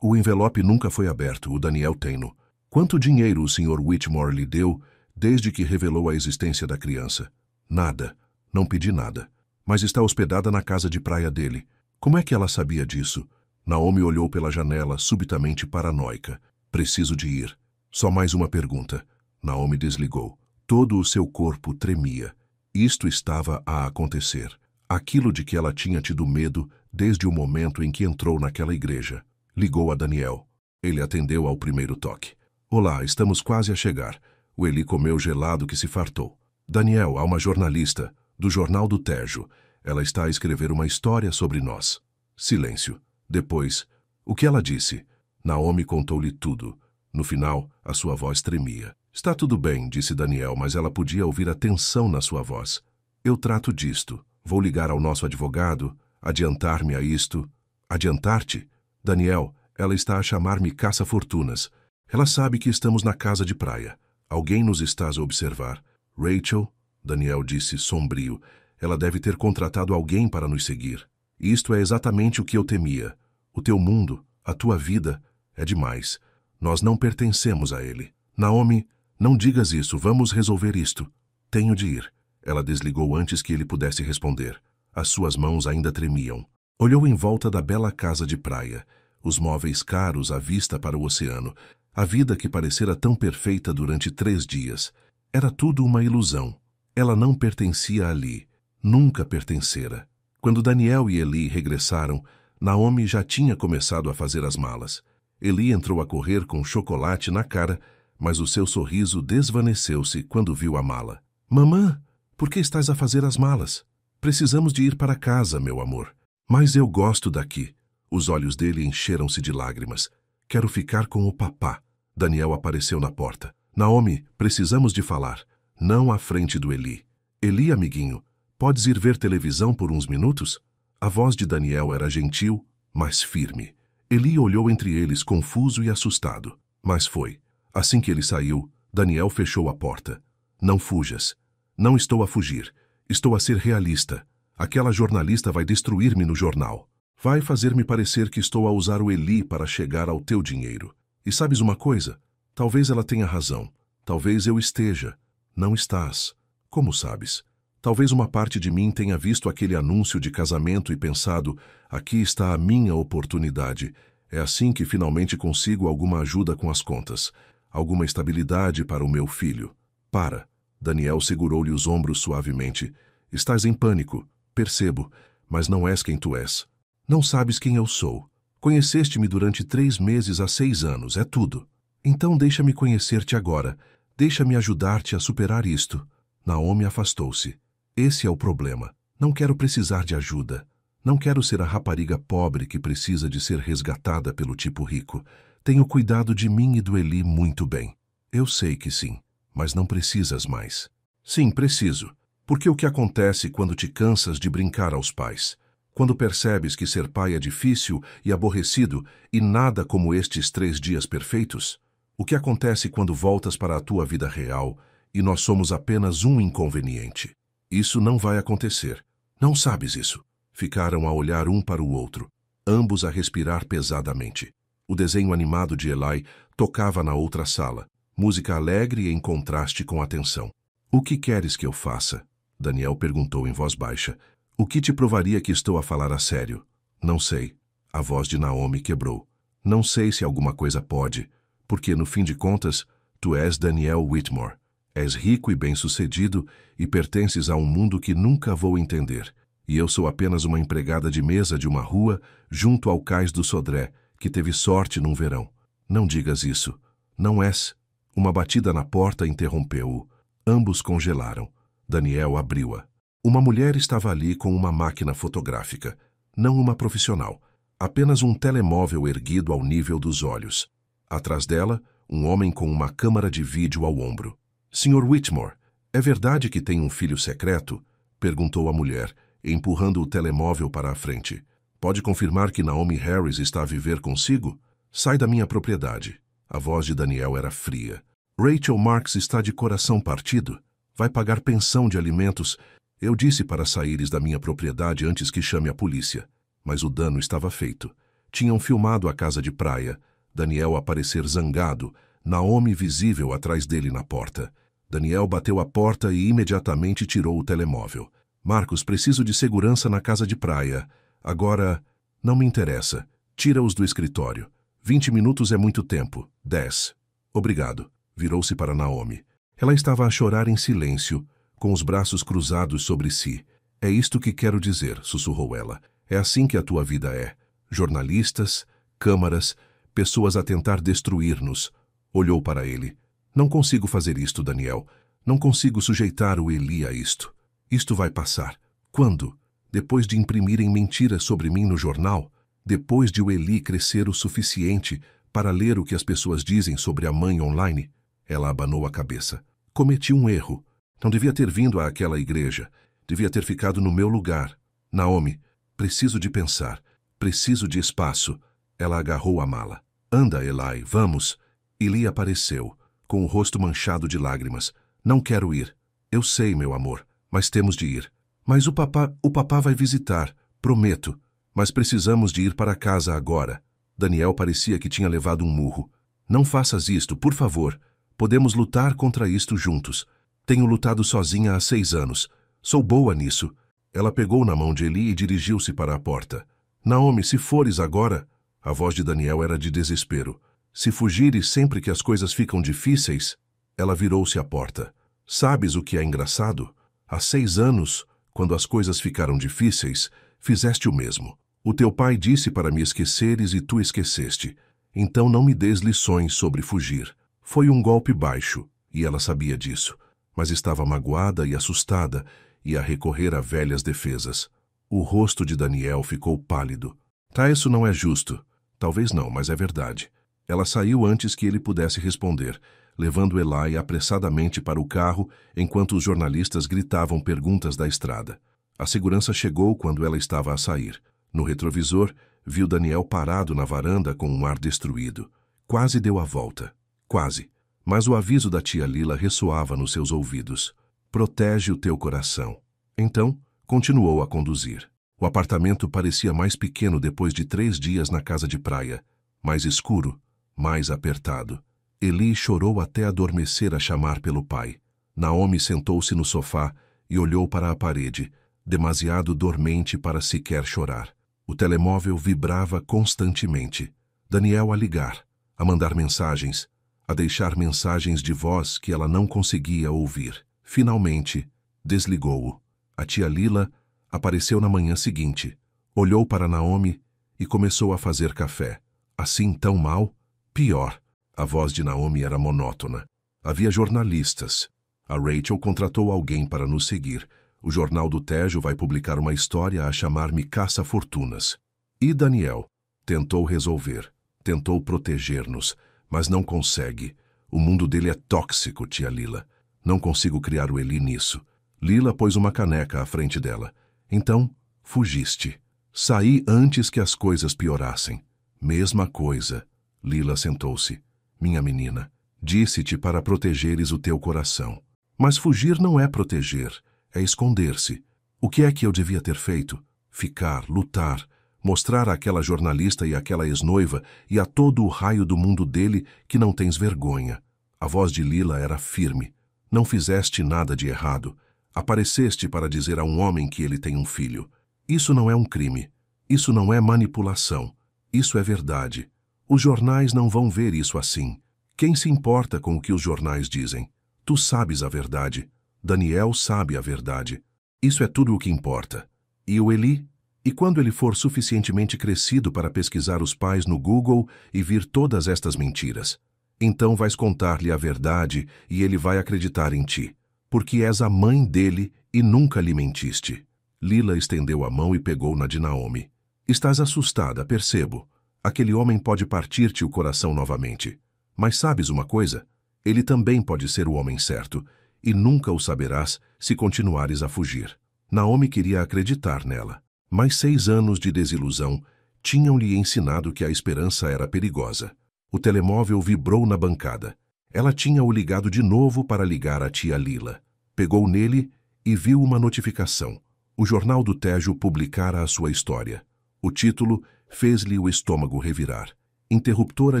O envelope nunca foi aberto, o Daniel tem-no. Quanto dinheiro o Sr. Whitmore lhe deu desde que revelou a existência da criança? Nada. Não pedi nada. Mas está hospedada na casa de praia dele. Como é que ela sabia disso? Naomi olhou pela janela, subitamente paranoica. Preciso de ir. Só mais uma pergunta. Naomi desligou. Todo o seu corpo tremia. Isto estava a acontecer. Aquilo de que ela tinha tido medo desde o momento em que entrou naquela igreja. Ligou a Daniel. Ele atendeu ao primeiro toque. Olá, estamos quase a chegar. O Eli comeu gelado que se fartou. Daniel, há uma jornalista, do Jornal do Tejo. Ela está a escrever uma história sobre nós. Silêncio. Depois, o que ela disse? Naomi contou-lhe tudo. No final, a sua voz tremia. Está tudo bem, disse Daniel, mas ela podia ouvir a tensão na sua voz. Eu trato disto. Vou ligar ao nosso advogado, adiantar-me a isto. Adiantar-te? Daniel, ela está a chamar-me caça-fortunas. Ela sabe que estamos na casa de praia. Alguém nos está a observar. Rachel, Daniel disse sombrio, ela deve ter contratado alguém para nos seguir. Isto é exatamente o que eu temia. O teu mundo, a tua vida, é demais. Nós não pertencemos a ele. Naomi, não digas isso, vamos resolver isto. Tenho de ir. Ela desligou antes que ele pudesse responder. As suas mãos ainda tremiam. Olhou em volta da bela casa de praia, os móveis caros à vista para o oceano, a vida que parecera tão perfeita durante 3 dias. Era tudo uma ilusão. Ela não pertencia ali. Nunca pertencera. Quando Daniel e Eli regressaram, Naomi já tinha começado a fazer as malas. Eli entrou a correr com chocolate na cara, mas o seu sorriso desvaneceu-se quando viu a mala. Mamã, por que estás a fazer as malas? Precisamos de ir para casa, meu amor. Mas eu gosto daqui. Os olhos dele encheram-se de lágrimas. Quero ficar com o papá. Daniel apareceu na porta. Naomi, precisamos de falar. Não à frente do Eli. Eli, amiguinho, podes ir ver televisão por uns minutos? A voz de Daniel era gentil, mas firme. Eli olhou entre eles confuso e assustado. Mas foi. Assim que ele saiu, Daniel fechou a porta. Não fujas. Não estou a fugir. Estou a ser realista. Aquela jornalista vai destruir-me no jornal. Vai fazer-me parecer que estou a usar o Eli para chegar ao teu dinheiro. E sabes uma coisa? Talvez ela tenha razão. Talvez eu esteja. Não estás. Como sabes? Talvez uma parte de mim tenha visto aquele anúncio de casamento e pensado, aqui está a minha oportunidade. É assim que finalmente consigo alguma ajuda com as contas. Alguma estabilidade para o meu filho. Para. Daniel segurou-lhe os ombros suavemente. Estás em pânico. Percebo. Mas não és quem tu és. Não sabes quem eu sou. Conheceste-me durante 3 meses há 6 anos. É tudo. Então deixa-me conhecer-te agora. Deixa-me ajudar-te a superar isto. Naomi afastou-se. Esse é o problema. Não quero precisar de ajuda. Não quero ser a rapariga pobre que precisa de ser resgatada pelo tipo rico. Tenho cuidado de mim e do Eli muito bem. Eu sei que sim, mas não precisas mais. Sim, preciso. Porque o que acontece quando te cansas de brincar aos pais? Quando percebes que ser pai é difícil e aborrecido e nada como estes 3 dias perfeitos? O que acontece quando voltas para a tua vida real e nós somos apenas um inconveniente? Isso não vai acontecer. Não sabes isso. Ficaram a olhar um para o outro, ambos a respirar pesadamente. O desenho animado de Eli tocava na outra sala, música alegre e em contraste com a tensão. O que queres que eu faça? Daniel perguntou em voz baixa. O que te provaria que estou a falar a sério? Não sei. A voz de Naomi quebrou. Não sei se alguma coisa pode, porque, no fim de contas, tu és Daniel Whitmore. És rico e bem-sucedido e pertences a um mundo que nunca vou entender. E eu sou apenas uma empregada de mesa de uma rua junto ao cais do Sodré, que teve sorte num verão. Não digas isso. Não és. Uma batida na porta interrompeu-o. Ambos congelaram. Daniel abriu-a. Uma mulher estava ali com uma máquina fotográfica. não uma profissional. Apenas um telemóvel erguido ao nível dos olhos. Atrás dela, um homem com uma câmara de vídeo ao ombro. Sr. Whitmore, é verdade que tem um filho secreto? Perguntou a mulher, empurrando o telemóvel para a frente. Pode confirmar que Naomi Harris está a viver consigo? Sai da minha propriedade. A voz de Daniel era fria. Rachel Marks está de coração partido. Vai pagar pensão de alimentos. Eu disse para saíres da minha propriedade antes que chame a polícia. Mas o dano estava feito. Tinham filmado a casa de praia. Daniel aparecer zangado, Naomi visível atrás dele na porta. Daniel bateu a porta e imediatamente tirou o telemóvel. Marcos, preciso de segurança na casa de praia. Agora, não me interessa. Tira-os do escritório. 20 minutos é muito tempo. 10. Obrigado. Virou-se para Naomi. Ela estava a chorar em silêncio, com os braços cruzados sobre si. É isto que quero dizer, sussurrou ela. É assim que a tua vida é. Jornalistas, câmaras, pessoas a tentar destruir-nos. Olhou para ele. Não consigo fazer isto, Daniel. Não consigo sujeitar o Eli a isto. Isto vai passar. Quando? Depois de imprimirem mentiras sobre mim no jornal? Depois de o Eli crescer o suficiente para ler o que as pessoas dizem sobre a mãe online? Ela abanou a cabeça. Cometi um erro. Não devia ter vindo àquela igreja. Devia ter ficado no meu lugar. Naomi, preciso de pensar. Preciso de espaço. Ela agarrou a mala. Anda, Eli, vamos. Eli apareceu, com o rosto manchado de lágrimas. Não quero ir. Eu sei, meu amor, mas temos de ir. Mas o papá vai visitar, prometo. Mas precisamos de ir para casa agora. Daniel parecia que tinha levado um murro. Não faças isto, por favor. Podemos lutar contra isto juntos. Tenho lutado sozinha há 6 anos. Sou boa nisso. Ela pegou na mão de Eli e dirigiu-se para a porta. Naomi, se fores agora... A voz de Daniel era de desespero. Se fugires sempre que as coisas ficam difíceis... Ela virou-se à porta. Sabes o que é engraçado? Há 6 anos, quando as coisas ficaram difíceis, fizeste o mesmo. O teu pai disse para me esqueceres e tu esqueceste. Então não me des lições sobre fugir. Foi um golpe baixo, e ela sabia disso. Mas estava magoada e assustada, e a recorrer a velhas defesas. O rosto de Daniel ficou pálido. Tá, isso não é justo. Talvez não, mas é verdade. Ela saiu antes que ele pudesse responder, levando Eli apressadamente para o carro enquanto os jornalistas gritavam perguntas da estrada. A segurança chegou quando ela estava a sair. No retrovisor, viu Daniel parado na varanda com um ar destruído. Quase deu a volta. Quase. Mas o aviso da tia Lila ressoava nos seus ouvidos. Protege o teu coração. Então, continuou a conduzir. O apartamento parecia mais pequeno depois de 3 dias na casa de praia. Mais escuro, mais apertado. Eli chorou até adormecer a chamar pelo pai. Naomi sentou-se no sofá e olhou para a parede, demasiado dormente para sequer chorar. O telemóvel vibrava constantemente. Daniel a ligar, a mandar mensagens, a deixar mensagens de voz que ela não conseguia ouvir. Finalmente, desligou-o. A tia Lila apareceu na manhã seguinte, olhou para Naomi e começou a fazer café. Assim tão mal? Pior. A voz de Naomi era monótona. Havia jornalistas. A Rachel contratou alguém para nos seguir. O Jornal do Tejo vai publicar uma história a chamar-me Caça-Fortunas. E Daniel? Tentou resolver. Tentou proteger-nos. Mas não consegue. O mundo dele é tóxico, tia Lila. Não consigo criar o Eli nisso. Lila pôs uma caneca à frente dela. Então, fugiste. Saí antes que as coisas piorassem. Mesma coisa. Lila sentou-se. Minha menina, disse-te para protegeres o teu coração. Mas fugir não é proteger, é esconder-se. O que é que eu devia ter feito? Ficar, lutar, mostrar àquela jornalista e àquela ex-noiva e a todo o raio do mundo dele que não tens vergonha. A voz de Lila era firme. Não fizeste nada de errado. Apareceste para dizer a um homem que ele tem um filho. Isso não é um crime. Isso não é manipulação. Isso é verdade. Os jornais não vão ver isso assim. Quem se importa com o que os jornais dizem? Tu sabes a verdade. Daniel sabe a verdade. Isso é tudo o que importa. E o Eli? E quando ele for suficientemente crescido para pesquisar os pais no Google e vir todas estas mentiras? Então vais contar-lhe a verdade e ele vai acreditar em ti. Porque és a mãe dele e nunca lhe mentiste. Lila estendeu a mão e pegou na de Naomi. Estás assustada, percebo. Aquele homem pode partir-te o coração novamente. Mas sabes uma coisa? Ele também pode ser o homem certo, e nunca o saberás se continuares a fugir. Naomi queria acreditar nela, mas 6 anos de desilusão tinham-lhe ensinado que a esperança era perigosa. O telemóvel vibrou na bancada. Ela tinha-o ligado de novo para ligar a tia Lila. Pegou nele e viu uma notificação. O Jornal do Tejo publicara a sua história. O título fez-lhe o estômago revirar. Interruptora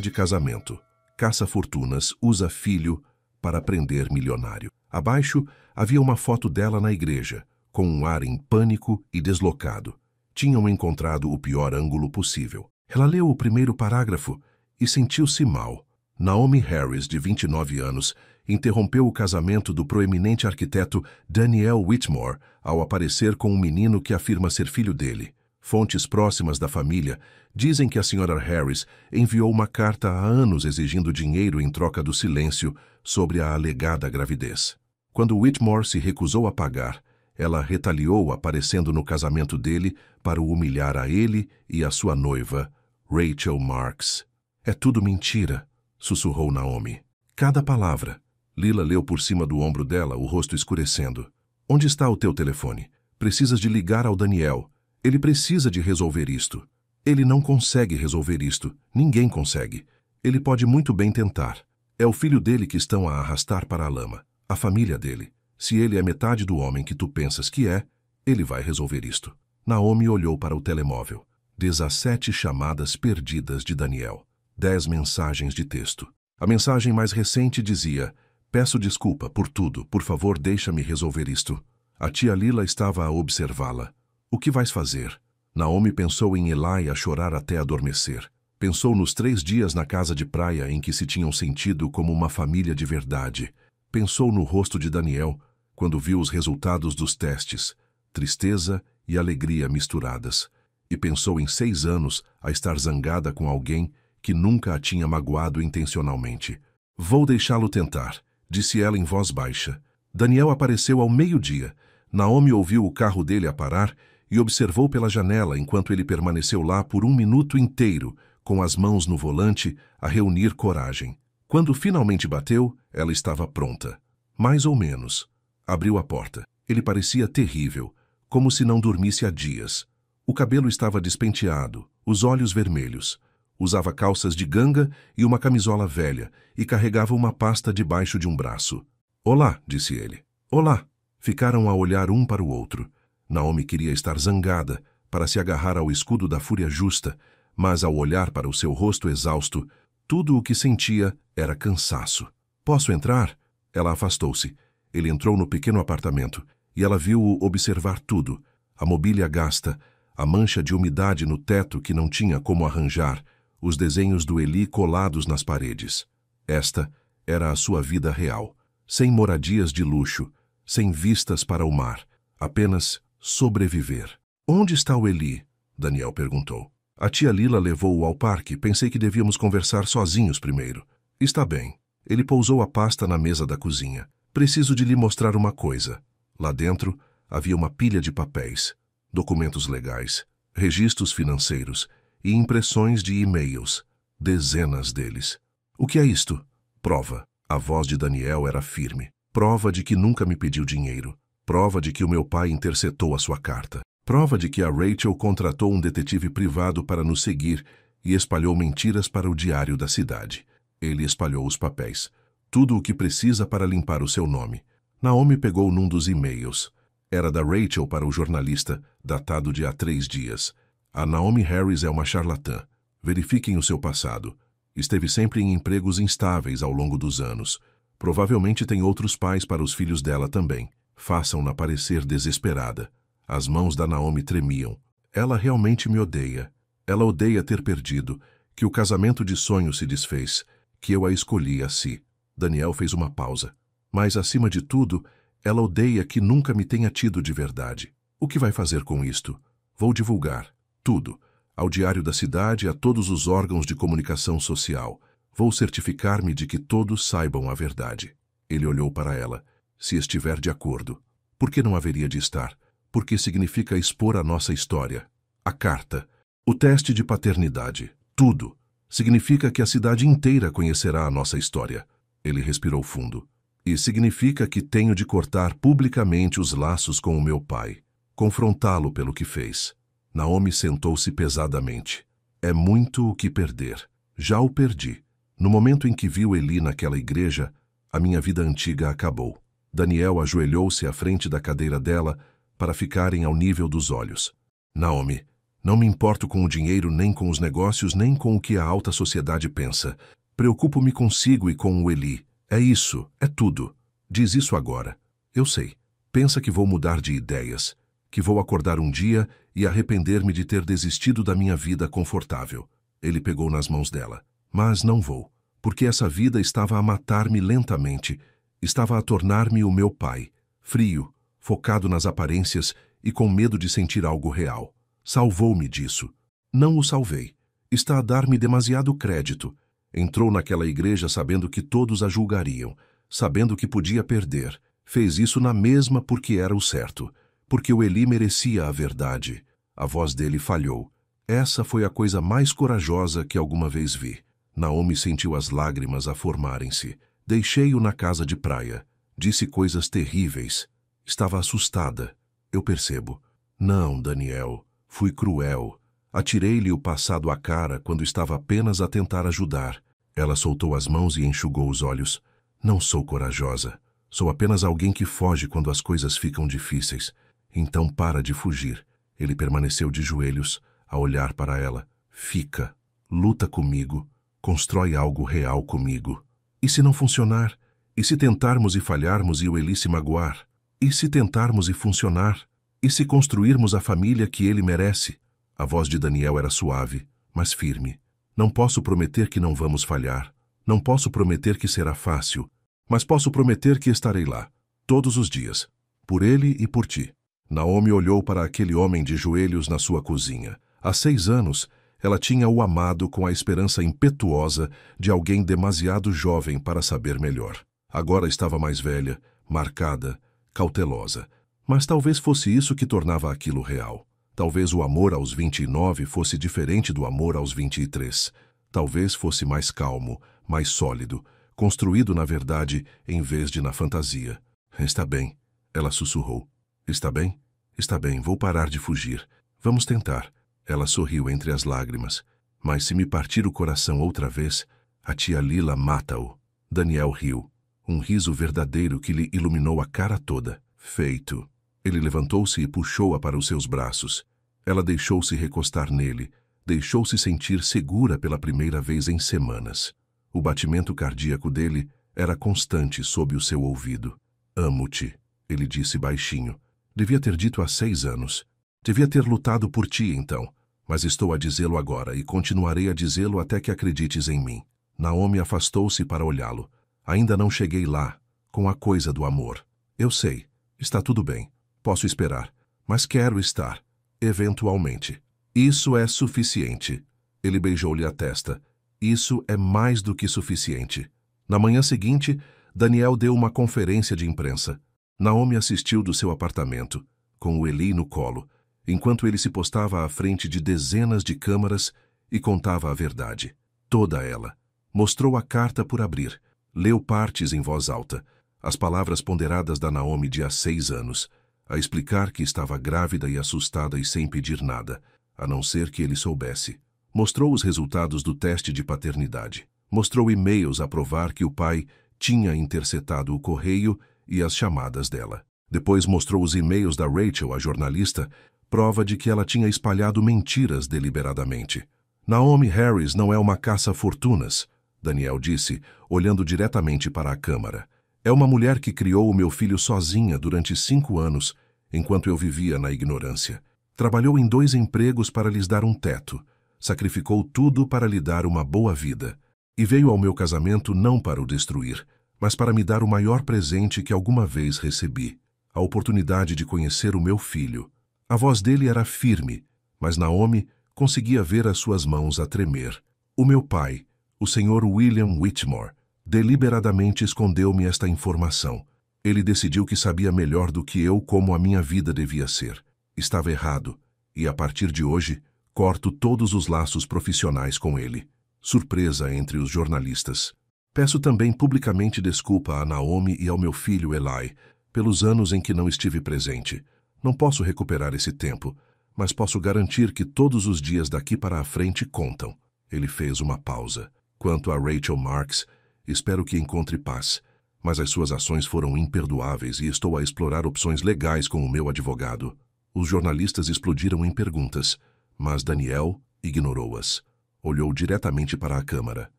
de casamento. Caça-fortunas usa filho para prender milionário. Abaixo havia uma foto dela na igreja, com um ar em pânico e deslocado. Tinham encontrado o pior ângulo possível. Ela leu o primeiro parágrafo e sentiu-se mal. Naomi Harris, de 29 anos, interrompeu o casamento do proeminente arquiteto Daniel Whitmore ao aparecer com um menino que afirma ser filho dele. Fontes próximas da família dizem que a Sra. Harris enviou uma carta há anos exigindo dinheiro em troca do silêncio sobre a alegada gravidez. Quando Whitmore se recusou a pagar, ela retaliou aparecendo no casamento dele para o humilhar a ele e a sua noiva, Rachel Marks. É tudo mentira, sussurrou Naomi. Cada palavra. Lila leu por cima do ombro dela, o rosto escurecendo. Onde está o teu telefone? Precisas de ligar ao Daniel. Ele precisa de resolver isto. Ele não consegue resolver isto. Ninguém consegue. Ele pode muito bem tentar. É o filho dele que estão a arrastar para a lama. A família dele. Se ele é metade do homem que tu pensas que é, ele vai resolver isto. Naomi olhou para o telemóvel. 17 chamadas perdidas de Daniel. 10 mensagens de texto. A mensagem mais recente dizia: peço desculpa por tudo, por favor deixa-me resolver isto. A tia Lila estava a observá-la. O que vais fazer? Naomi pensou em Eli a chorar até adormecer. Pensou nos 3 dias na casa de praia em que se tinham sentido como uma família de verdade. Pensou no rosto de Daniel quando viu os resultados dos testes, tristeza e alegria misturadas. E pensou em 6 anos a estar zangada com alguém que nunca a tinha magoado intencionalmente. Vou deixá-lo tentar, disse ela em voz baixa. Daniel apareceu ao meio-dia. Naomi ouviu o carro dele a parar e observou pela janela enquanto ele permaneceu lá por 1 minuto inteiro, com as mãos no volante, a reunir coragem. Quando finalmente bateu, ela estava pronta. Mais ou menos. Abriu a porta. Ele parecia terrível, como se não dormisse há dias. O cabelo estava despenteado, os olhos vermelhos. Usava calças de ganga e uma camisola velha e carregava uma pasta debaixo de um braço. Olá, disse ele. Olá. Ficaram a olhar um para o outro. Naomi queria estar zangada, para se agarrar ao escudo da fúria justa, mas ao olhar para o seu rosto exausto, tudo o que sentia era cansaço. Posso entrar? Ela afastou-se. Ele entrou no pequeno apartamento e ela viu-o observar tudo. A mobília gasta, a mancha de umidade no teto que não tinha como arranjar, os desenhos do Eli colados nas paredes. Esta era a sua vida real, sem moradias de luxo, sem vistas para o mar, apenas sobreviver. Onde está o Eli? Daniel perguntou. A tia Lila levou-o ao parque. Pensei que devíamos conversar sozinhos primeiro. Está bem. Ele pousou a pasta na mesa da cozinha. Preciso de lhe mostrar uma coisa. Lá dentro havia uma pilha de papéis, documentos legais, registros financeiros e impressões de e-mails. Dezenas deles. O que é isto? Prova. A voz de Daniel era firme. Prova de que nunca me pediu dinheiro. Prova de que o meu pai interceptou a sua carta. Prova de que a Rachel contratou um detetive privado para nos seguir e espalhou mentiras para o diário da cidade. Ele espalhou os papéis. Tudo o que precisa para limpar o seu nome. Naomi pegou num dos e-mails. Era da Rachel para o jornalista, datado de há 3 dias. A Naomi Harris é uma charlatã. Verifiquem o seu passado. Esteve sempre em empregos instáveis ao longo dos anos. Provavelmente tem outros pais para os filhos dela também. Façam-na parecer desesperada. As mãos da Naomi tremiam. Ela realmente me odeia. Ela odeia ter perdido, que o casamento de sonho se desfez, que eu a escolhi a si. Daniel fez uma pausa. Mas, acima de tudo, ela odeia que nunca me tenha tido de verdade. O que vai fazer com isto? Vou divulgar. Tudo. Ao diário da cidade e a todos os órgãos de comunicação social. Vou certificar-me de que todos saibam a verdade. Ele olhou para ela. Se estiver de acordo. Por que não haveria de estar? Porque significa expor a nossa história. A carta. O teste de paternidade. Tudo. Significa que a cidade inteira conhecerá a nossa história. Ele respirou fundo. E significa que tenho de cortar publicamente os laços com o meu pai. Confrontá-lo pelo que fez. Naomi sentou-se pesadamente. É muito o que perder. Já o perdi. No momento em que viu Eli naquela igreja, a minha vida antiga acabou. Daniel ajoelhou-se à frente da cadeira dela para ficarem ao nível dos olhos. Naomi, não me importo com o dinheiro, nem com os negócios, nem com o que a alta sociedade pensa. Preocupo-me consigo e com o Eli. É isso, é tudo. Diz isso agora. Eu sei. Pensa que vou mudar de ideias, que vou acordar um dia e arrepender-me de ter desistido da minha vida confortável. Ele pegou nas mãos dela. Mas não vou, porque essa vida estava a matar-me lentamente, estava a tornar-me o meu pai, frio, focado nas aparências e com medo de sentir algo real. Salvou-me disso. Não o salvei. Está a dar-me demasiado crédito. Entrou naquela igreja sabendo que todos a julgariam, sabendo que podia perder. Fez isso na mesma porque era o certo, porque o Eli merecia a verdade. A voz dele falhou. Essa foi a coisa mais corajosa que alguma vez vi. Naomi sentiu as lágrimas a formarem-se. Deixei-o na casa de praia. Disse coisas terríveis. Estava assustada. Eu percebo. Não, Daniel. Fui cruel. Atirei-lhe o passado à cara quando estava apenas a tentar ajudar. Ela soltou as mãos e enxugou os olhos. Não sou corajosa. Sou apenas alguém que foge quando as coisas ficam difíceis. Então para de fugir. Ele permaneceu de joelhos, a olhar para ela. Fica. Luta comigo. Constrói algo real comigo. E se não funcionar? E se tentarmos e falharmos e o Eli se magoar? E se tentarmos e funcionar? E se construirmos a família que ele merece? A voz de Daniel era suave, mas firme. Não posso prometer que não vamos falhar. Não posso prometer que será fácil. Mas posso prometer que estarei lá, todos os dias, por ele e por ti. Naomi olhou para aquele homem de joelhos na sua cozinha. Há 6 anos, ela tinha o amado com a esperança impetuosa de alguém demasiado jovem para saber melhor. Agora estava mais velha, marcada, cautelosa. Mas talvez fosse isso que tornava aquilo real. Talvez o amor aos 29 fosse diferente do amor aos 23. Talvez fosse mais calmo, mais sólido, construído na verdade em vez de na fantasia. Está bem, ela sussurrou. Está bem? Está bem, vou parar de fugir. Vamos tentar. Ela sorriu entre as lágrimas. Mas se me partir o coração outra vez, a tia Lila mata-o. Daniel riu. Um riso verdadeiro que lhe iluminou a cara toda. Feito. Ele levantou-se e puxou-a para os seus braços. Ela deixou-se recostar nele. Deixou-se sentir segura pela primeira vez em semanas. O batimento cardíaco dele era constante sob o seu ouvido. Amo-te, ele disse baixinho. Devia ter dito há 6 anos. Devia ter lutado por ti, então. Mas estou a dizê-lo agora e continuarei a dizê-lo até que acredites em mim. Naomi afastou-se para olhá-lo. Ainda não cheguei lá, com a coisa do amor. Eu sei. Está tudo bem. Posso esperar. Mas quero estar. Eventualmente. Isso é suficiente. Ele beijou-lhe a testa. Isso é mais do que suficiente. Na manhã seguinte, Daniel deu uma conferência de imprensa. Naomi assistiu do seu apartamento, com o Eli no colo, enquanto ele se postava à frente de dezenas de câmaras e contava a verdade. Toda ela. Mostrou a carta por abrir. Leu partes em voz alta. As palavras ponderadas da Naomi de há 6 anos, a explicar que estava grávida e assustada e sem pedir nada, a não ser que ele soubesse. Mostrou os resultados do teste de paternidade. Mostrou e-mails a provar que o pai tinha interceptado o correio e as chamadas dela. Depois mostrou os e-mails da Rachel, a jornalista, prova de que ela tinha espalhado mentiras deliberadamente. Naomi Harris não é uma caça-fortunas, Daniel disse, olhando diretamente para a câmara. É uma mulher que criou o meu filho sozinha durante 5 anos, enquanto eu vivia na ignorância. Trabalhou em 2 empregos para lhes dar um teto. Sacrificou tudo para lhe dar uma boa vida. E veio ao meu casamento não para o destruir, mas para me dar o maior presente que alguma vez recebi. A oportunidade de conhecer o meu filho. A voz dele era firme, mas Naomi conseguia ver as suas mãos a tremer. O meu pai, o Sr. William Whitmore, deliberadamente escondeu-me esta informação. Ele decidiu que sabia melhor do que eu como a minha vida devia ser. Estava errado, e a partir de hoje, Corto todos os laços profissionais com ele. Surpresa entre os jornalistas. Peço também publicamente desculpa a Naomi e ao meu filho Eli pelos anos em que não estive presente. Não posso recuperar esse tempo, mas posso garantir que todos os dias daqui para a frente contam. Ele fez uma pausa. Quanto a Rachel Marks, espero que encontre paz, mas as suas ações foram imperdoáveis e estou a explorar opções legais com o meu advogado. Os jornalistas explodiram em perguntas, mas Daniel ignorou-as. Olhou diretamente para a câmara.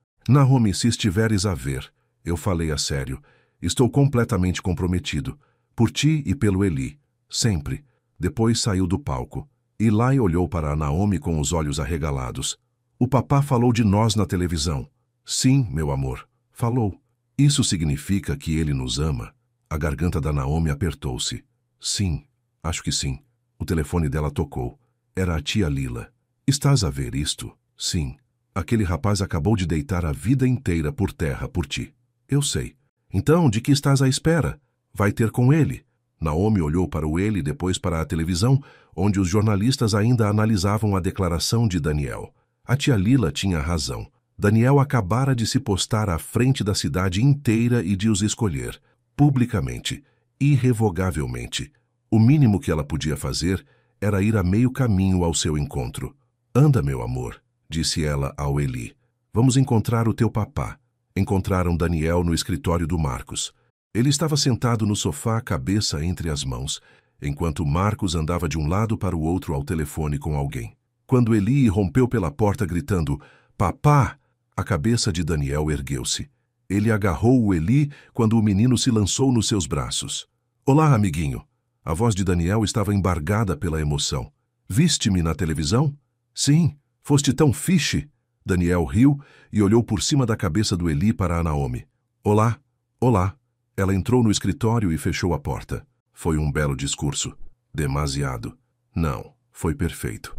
Naomi, se estiveres a ver, eu falei a sério. Estou completamente comprometido. Por ti e pelo Eli. Sempre. Depois saiu do palco. Eli olhou para a Naomi com os olhos arregalados. O papá falou de nós na televisão. Sim, meu amor. Falou. Isso significa que ele nos ama? A garganta da Naomi apertou-se. Sim, acho que sim. O telefone dela tocou. Era a tia Lila. Estás a ver isto? Sim. Aquele rapaz acabou de deitar a vida inteira por terra por ti. Eu sei. Então, de que estás à espera? Vai ter com ele. Naomi olhou para o ele e depois para a televisão, onde os jornalistas ainda analisavam a declaração de Daniel. A tia Lila tinha razão. Daniel acabara de se postar à frente da cidade inteira e de os escolher, publicamente, irrevogavelmente. O mínimo que ela podia fazer era ir a meio caminho ao seu encontro. Anda, meu amor, disse ela ao Eli. Vamos encontrar o teu papá. Encontraram Daniel no escritório do Marcos. Ele estava sentado no sofá, cabeça entre as mãos, enquanto Marcos andava de um lado para o outro ao telefone com alguém. Quando Eli rompeu pela porta gritando, "Papá!", a cabeça de Daniel ergueu-se. Ele agarrou o Eli quando o menino se lançou nos seus braços. "Olá, amiguinho." A voz de Daniel estava embargada pela emoção. "Viste-me na televisão?" "Sim. Foste tão fiche." Daniel riu e olhou por cima da cabeça do Eli para a Naomi. "Olá, olá." Ela entrou no escritório e fechou a porta. Foi um belo discurso. Demasiado. Não, foi perfeito.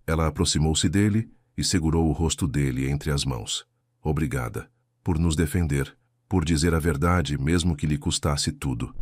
Ela aproximou-se dele e segurou o rosto dele entre as mãos. Obrigada. Por nos defender. Por dizer a verdade, mesmo que lhe custasse tudo.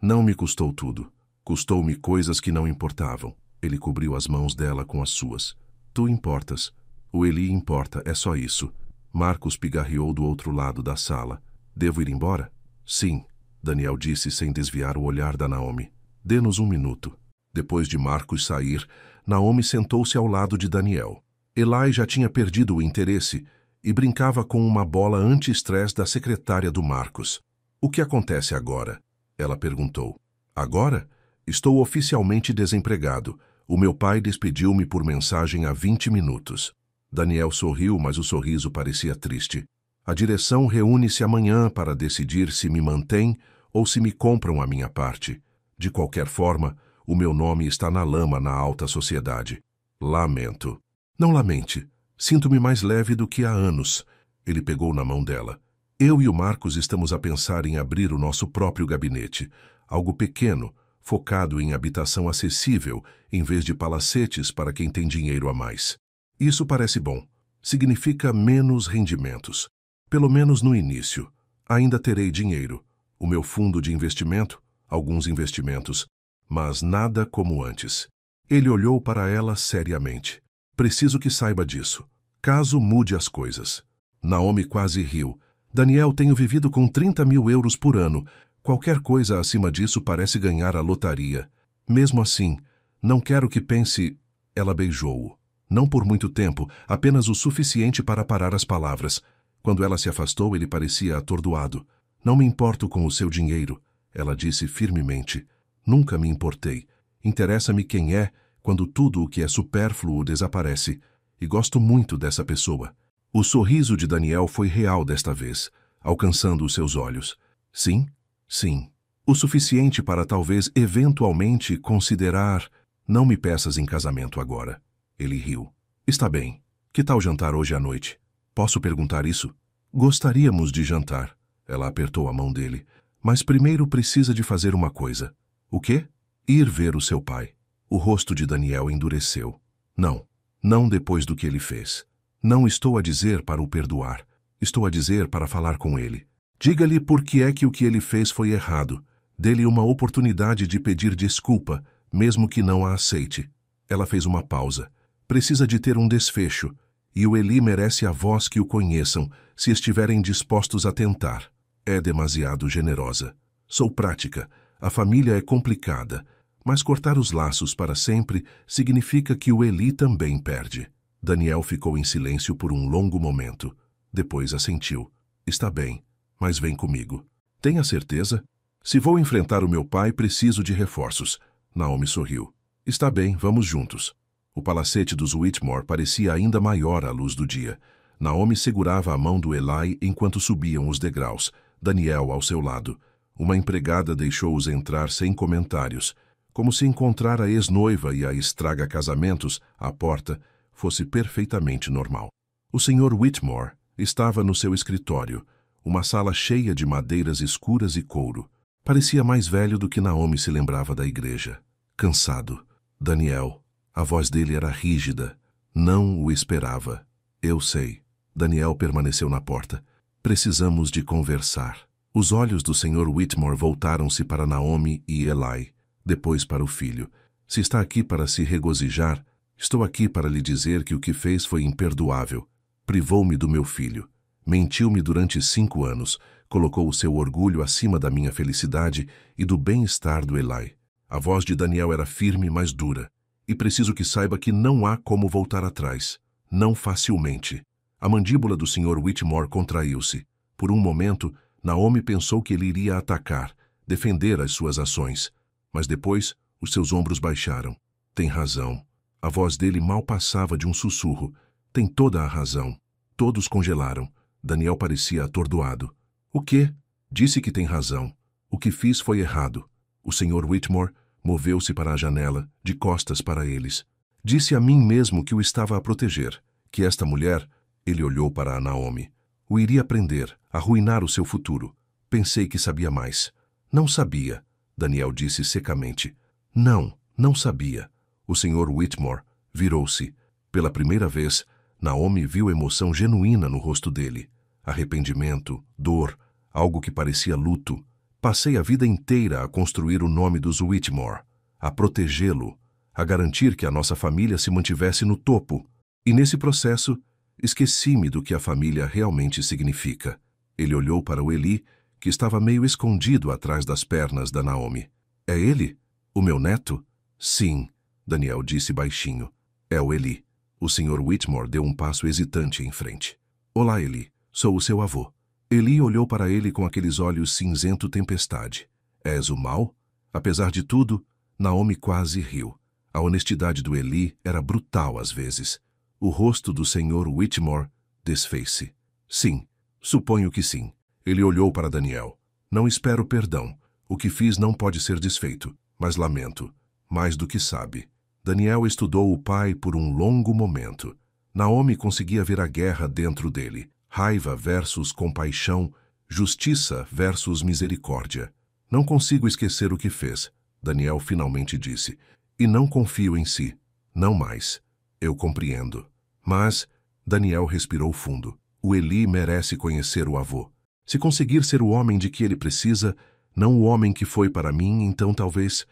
Não me custou tudo. Custou-me coisas que não importavam. Ele cobriu as mãos dela com as suas. Tu importas. O Eli importa, é só isso. Marcos pigarreou do outro lado da sala. Devo ir embora? Sim, Daniel disse sem desviar o olhar da Naomi. Dê-nos um minuto. Depois de Marcos sair, Naomi sentou-se ao lado de Daniel. Eli já tinha perdido o interesse e brincava com uma bola anti-estresse da secretária do Marcos. O que acontece agora? Ela perguntou. Agora? Estou oficialmente desempregado. O meu pai despediu-me por mensagem há 20 minutos. Daniel sorriu, mas o sorriso parecia triste. A direção reúne-se amanhã para decidir se me mantém ou se me compram a minha parte. De qualquer forma, o meu nome está na lama na alta sociedade. Lamento. Não lamente. Sinto-me mais leve do que há anos. Ele pegou na mão dela. Eu e o Marcos estamos a pensar em abrir o nosso próprio gabinete. Algo pequeno, focado em habitação acessível, em vez de palacetes para quem tem dinheiro a mais. Isso parece bom. Significa menos rendimentos. Pelo menos no início. Ainda terei dinheiro. O meu fundo de investimento, alguns investimentos, mas nada como antes. Ele olhou para ela seriamente. Preciso que saiba disso. Caso mude as coisas. Naomi quase riu. Daniel, tenho vivido com 30 mil euros por ano. Qualquer coisa acima disso parece ganhar a lotaria. Mesmo assim, não quero que pense... Ela beijou-o. Não por muito tempo, apenas o suficiente para parar as palavras. Quando ela se afastou, ele parecia atordoado. Não me importo com o seu dinheiro, ela disse firmemente. Nunca me importei. Interessa-me quem é, quando tudo o que é supérfluo desaparece. E gosto muito dessa pessoa. O sorriso de Daniel foi real desta vez, alcançando os seus olhos. Sim, sim. O suficiente para talvez eventualmente considerar... Não me peças em casamento agora. Ele riu. Está bem. Que tal jantar hoje à noite? Posso perguntar isso? Gostaríamos de jantar. Ela apertou a mão dele. Mas primeiro precisa de fazer uma coisa. O quê? Ir ver o seu pai. O rosto de Daniel endureceu. Não. Não depois do que ele fez. Não estou a dizer para o perdoar. Estou a dizer para falar com ele. Diga-lhe por que é que o que ele fez foi errado. Dê-lhe uma oportunidade de pedir desculpa, mesmo que não a aceite. Ela fez uma pausa. Precisa de ter um desfecho, e o Eli merece avós que o conheçam, se estiverem dispostos a tentar. É demasiado generosa. Sou prática. A família é complicada, mas cortar os laços para sempre significa que o Eli também perde. Daniel ficou em silêncio por um longo momento. Depois assentiu. Está bem, mas vem comigo. Tenha certeza? Se vou enfrentar o meu pai, preciso de reforços. Naomi sorriu. Está bem, vamos juntos. O palacete dos Whitmore parecia ainda maior à luz do dia. Naomi segurava a mão do Eli enquanto subiam os degraus, Daniel ao seu lado. Uma empregada deixou-os entrar sem comentários, como se encontrar a ex-noiva e a estraga-casamentos à porta fosse perfeitamente normal. O Sr. Whitmore estava no seu escritório, uma sala cheia de madeiras escuras e couro. Parecia mais velho do que Naomi se lembrava da igreja. Cansado. Daniel. A voz dele era rígida. Não o esperava. Eu sei. Daniel permaneceu na porta. Precisamos de conversar. Os olhos do Sr. Whitmore voltaram-se para Naomi e Eli, depois para o filho. Se está aqui para se regozijar, estou aqui para lhe dizer que o que fez foi imperdoável. Privou-me do meu filho. Mentiu-me durante 5 anos. Colocou o seu orgulho acima da minha felicidade e do bem-estar do Eli. A voz de Daniel era firme, mas dura. E preciso que saiba que não há como voltar atrás. Não facilmente. A mandíbula do Sr. Whitmore contraiu-se. Por um momento, Naomi pensou que ele iria atacar, defender as suas ações. Mas depois, os seus ombros baixaram. Tem razão. A voz dele mal passava de um sussurro. Tem toda a razão. Todos congelaram. Daniel parecia atordoado. O quê? Disse que tem razão. O que fiz foi errado. O Sr. Whitmore moveu-se para a janela, de costas para eles. Disse a mim mesmo que o estava a proteger, que esta mulher, ele olhou para a Naomi, o iria prender, arruinar o seu futuro. Pensei que sabia mais. Não sabia, Daniel disse secamente. Não sabia. O Sr. Whitmore virou-se. Pela primeira vez, Naomi viu emoção genuína no rosto dele. Arrependimento, dor, algo que parecia luto. Passei a vida inteira a construir o nome dos Whitmore, a protegê-lo, a garantir que a nossa família se mantivesse no topo. E nesse processo, esqueci-me do que a família realmente significa. Ele olhou para o Eli, que estava meio escondido atrás das pernas da Naomi. É ele? O meu neto? Sim, Daniel disse baixinho. É o Eli. O Sr. Whitmore deu um passo hesitante em frente. Olá, Eli. Sou o seu avô. Eli olhou para ele com aqueles olhos cinzento tempestade. És o mal? Apesar de tudo, Naomi quase riu. A honestidade do Eli era brutal às vezes. O rosto do Sr. Whitmore desfez-se. Sim, suponho que sim. Ele olhou para Daniel. Não espero perdão. O que fiz não pode ser desfeito, mas lamento. Mais do que sabe. Daniel estudou o pai por um longo momento. Naomi conseguia ver a guerra dentro dele. Raiva versus compaixão, justiça versus misericórdia. Não consigo esquecer o que fez, Daniel finalmente disse. E não confio em si. Não mais. Eu compreendo. Mas, Daniel respirou fundo. O Eli merece conhecer o avô. Se conseguir ser o homem de que ele precisa, não o homem que foi para mim, então talvez